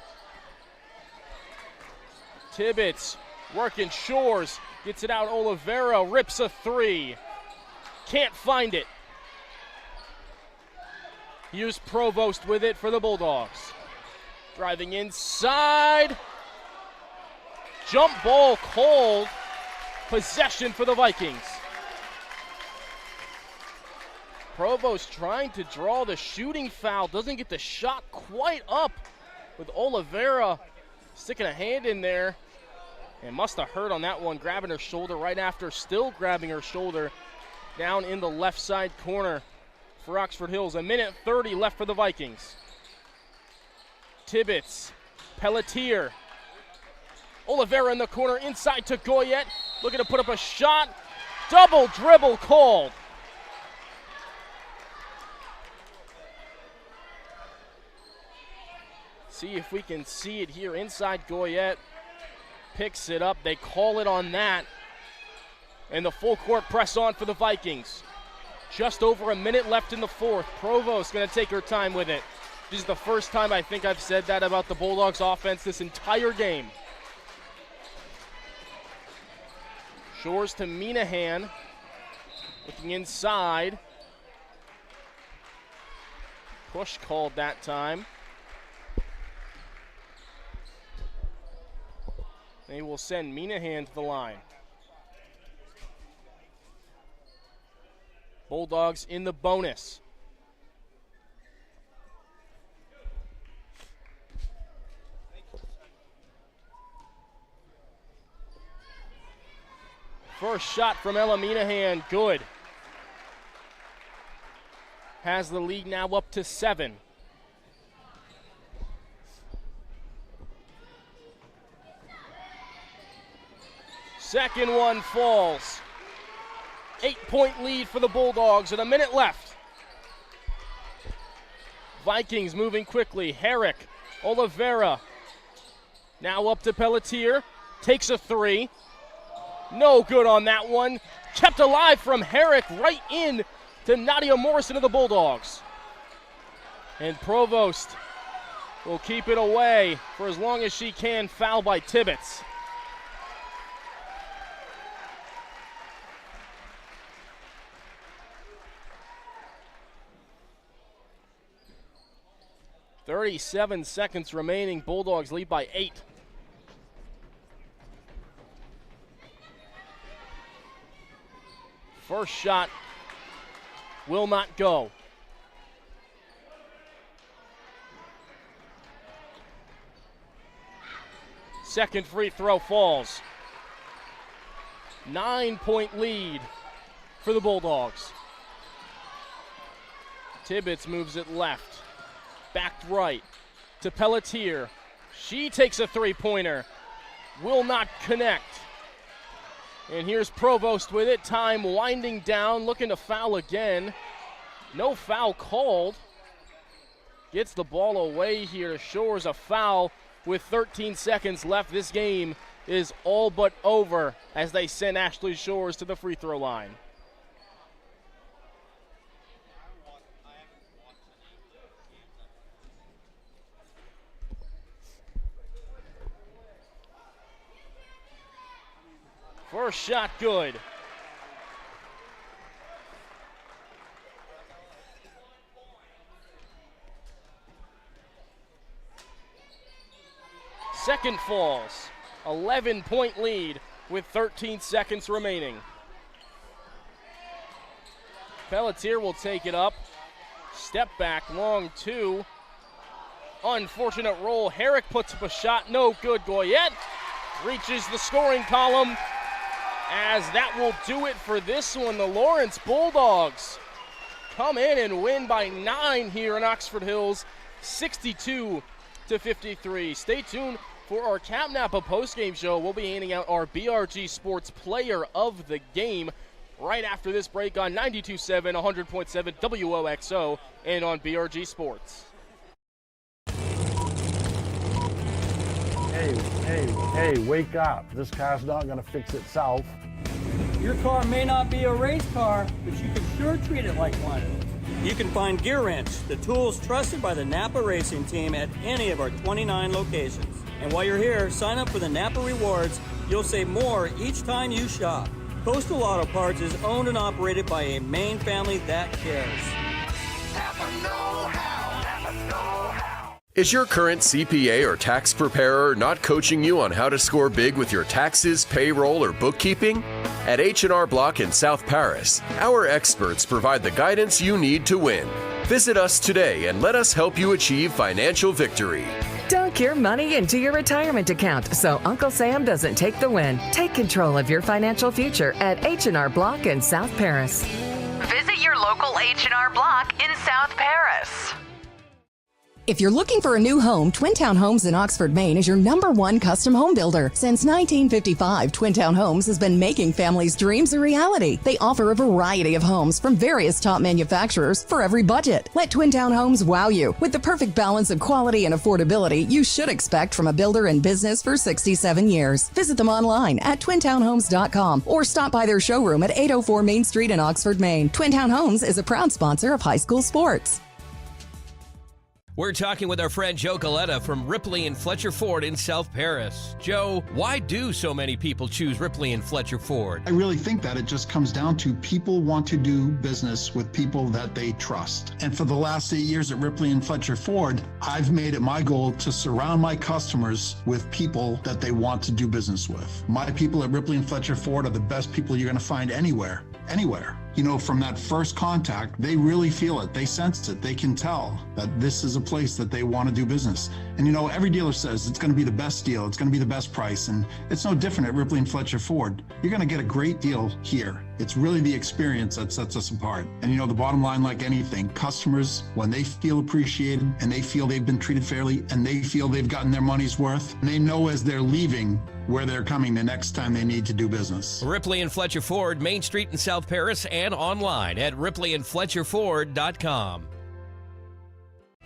Tibbetts working Shores, gets it out. Oliveira rips a 3. Can't find it. Here's Provost with it for the Bulldogs. Driving inside. Jump ball called. Possession for the Vikings. Provost trying to draw the shooting foul. Doesn't get the shot quite up, with Oliveira sticking a hand in there. And must have hurt on that one, grabbing her shoulder right after. Still grabbing her shoulder down in the left side corner for Oxford Hills. 1:30 left for the Vikings. Tibbetts, Pelletier. Oliveira in the corner, inside to Goyette. Looking to put up a shot. Double dribble called. See if we can see it here inside. Goyette picks it up. They call it on that. And the full court press on for the Vikings. Just over a minute left in the fourth. Provost going to take her time with it. This is the first time I think I've said that about the Bulldogs offense this entire game. Shores to Minahan. Looking inside. Push called that time. They will send Minahan to the line. Bulldogs in the bonus. First shot from Ella Minahan, good. Has the lead now up to 7. Second one falls. 8-point lead for the Bulldogs and a minute left. Vikings moving quickly. Herrick, Oliveira. Now up to Pelletier. takes a three. No good on that one. Kept alive from Herrick right in to Nadia Morrison of the Bulldogs. And Provost will keep it away for as long as she can. Foul by Tibbetts. .37 seconds remaining. Bulldogs lead by 8. First shot will not go. Second free throw falls. 9-point lead for the Bulldogs. Tibbetts moves it left. Back right to Pelletier. She takes a three-pointer. Will not connect. And here's Provost with it. Time winding down, looking to foul again. No foul called. Gets the ball away here. Shores a foul with 13 seconds left. This game is all but over as they send Ashley Shores to the free throw line. First shot good. Second falls. 11-point lead with 13 seconds remaining. Pelletier will take it up. Step back, long two. Unfortunate roll. Herrick puts up a shot, no good. Goyette reaches the scoring column, as that will do it for this one. The Lawrence Bulldogs come in and win by 9 here in Oxford Hills, 62-53. Stay tuned for our Cap Napa postgame show. We'll be handing out our BRG Sports Player of the Game right after this break on 92.7, 100.7 WOXO, and on BRG Sports. Hey, wake up. This car's not going to fix itself. Your car may not be a race car, but you can sure treat it like one. You can find Gear Wrench, the tools trusted by the Napa Racing Team, at any of our 29 locations. And while you're here, sign up for the Napa Rewards. You'll save more each time you shop. Coastal Auto Parts is owned and operated by a Maine family that cares. Napa know-how. Napa know-how. Is your current CPA or tax preparer not coaching you on how to score big with your taxes, payroll, or bookkeeping? At H&R Block in South Paris, our experts provide the guidance you need to win. Visit us today and let us help you achieve financial victory. Dunk your money into your retirement account so Uncle Sam doesn't take the win. Take control of your financial future at H&R Block in South Paris. Visit your local H&R Block in South Paris. If you're looking for a new home, Twin Town Homes in Oxford, Maine is your #1 custom home builder. Since 1955, Twin Town Homes has been making families' dreams a reality. They offer a variety of homes from various top manufacturers for every budget. Let Twin Town Homes wow you with the perfect balance of quality and affordability you should expect from a builder in business for 67 years. Visit them online at twintownhomes.com or stop by their showroom at 804 Main Street in Oxford, Maine. Twin Town Homes is a proud sponsor of high school sports. We're talking with our friend Joe Galetta from Ripley and Fletcher Ford in South Paris. Joe, why do so many people choose Ripley and Fletcher Ford? I really think that it just comes down to people want to do business with people that they trust. And for the last 8 years at Ripley and Fletcher Ford, I've made it my goal to surround my customers with people that they want to do business with. My people at Ripley and Fletcher Ford are the best people you're going to find anywhere. You know, from that first contact, they really feel it. They sense it. They can tell that this is a place that they want to do business. And you know, every dealer says it's going to be the best deal. It's going to be the best price. And it's no different at Ripley and Fletcher Ford. You're going to get a great deal here. It's really the experience that sets us apart. And you know, the bottom line, like anything, customers, when they feel appreciated and they feel they've been treated fairly and they feel they've gotten their money's worth, and they know as they're leaving where they're coming the next time they need to do business. Ripley and Fletcher Ford, Main Street in South Paris, and online at ripleyandfletcherford.com.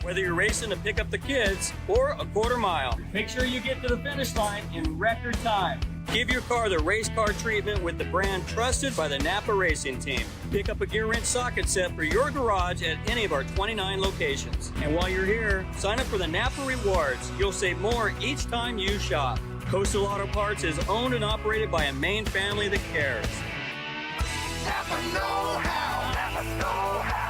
Whether you're racing to pick up the kids or a quarter mile, make sure you get to the finish line in record time. Give your car the race car treatment with the brand trusted by the Napa Racing Team. Pick up a gear wrench socket set for your garage at any of our 29 locations. And while you're here, sign up for the Napa Rewards. You'll save more each time you shop. Coastal Auto Parts is owned and operated by a Maine family that cares. Napa know-how. Napa know-how.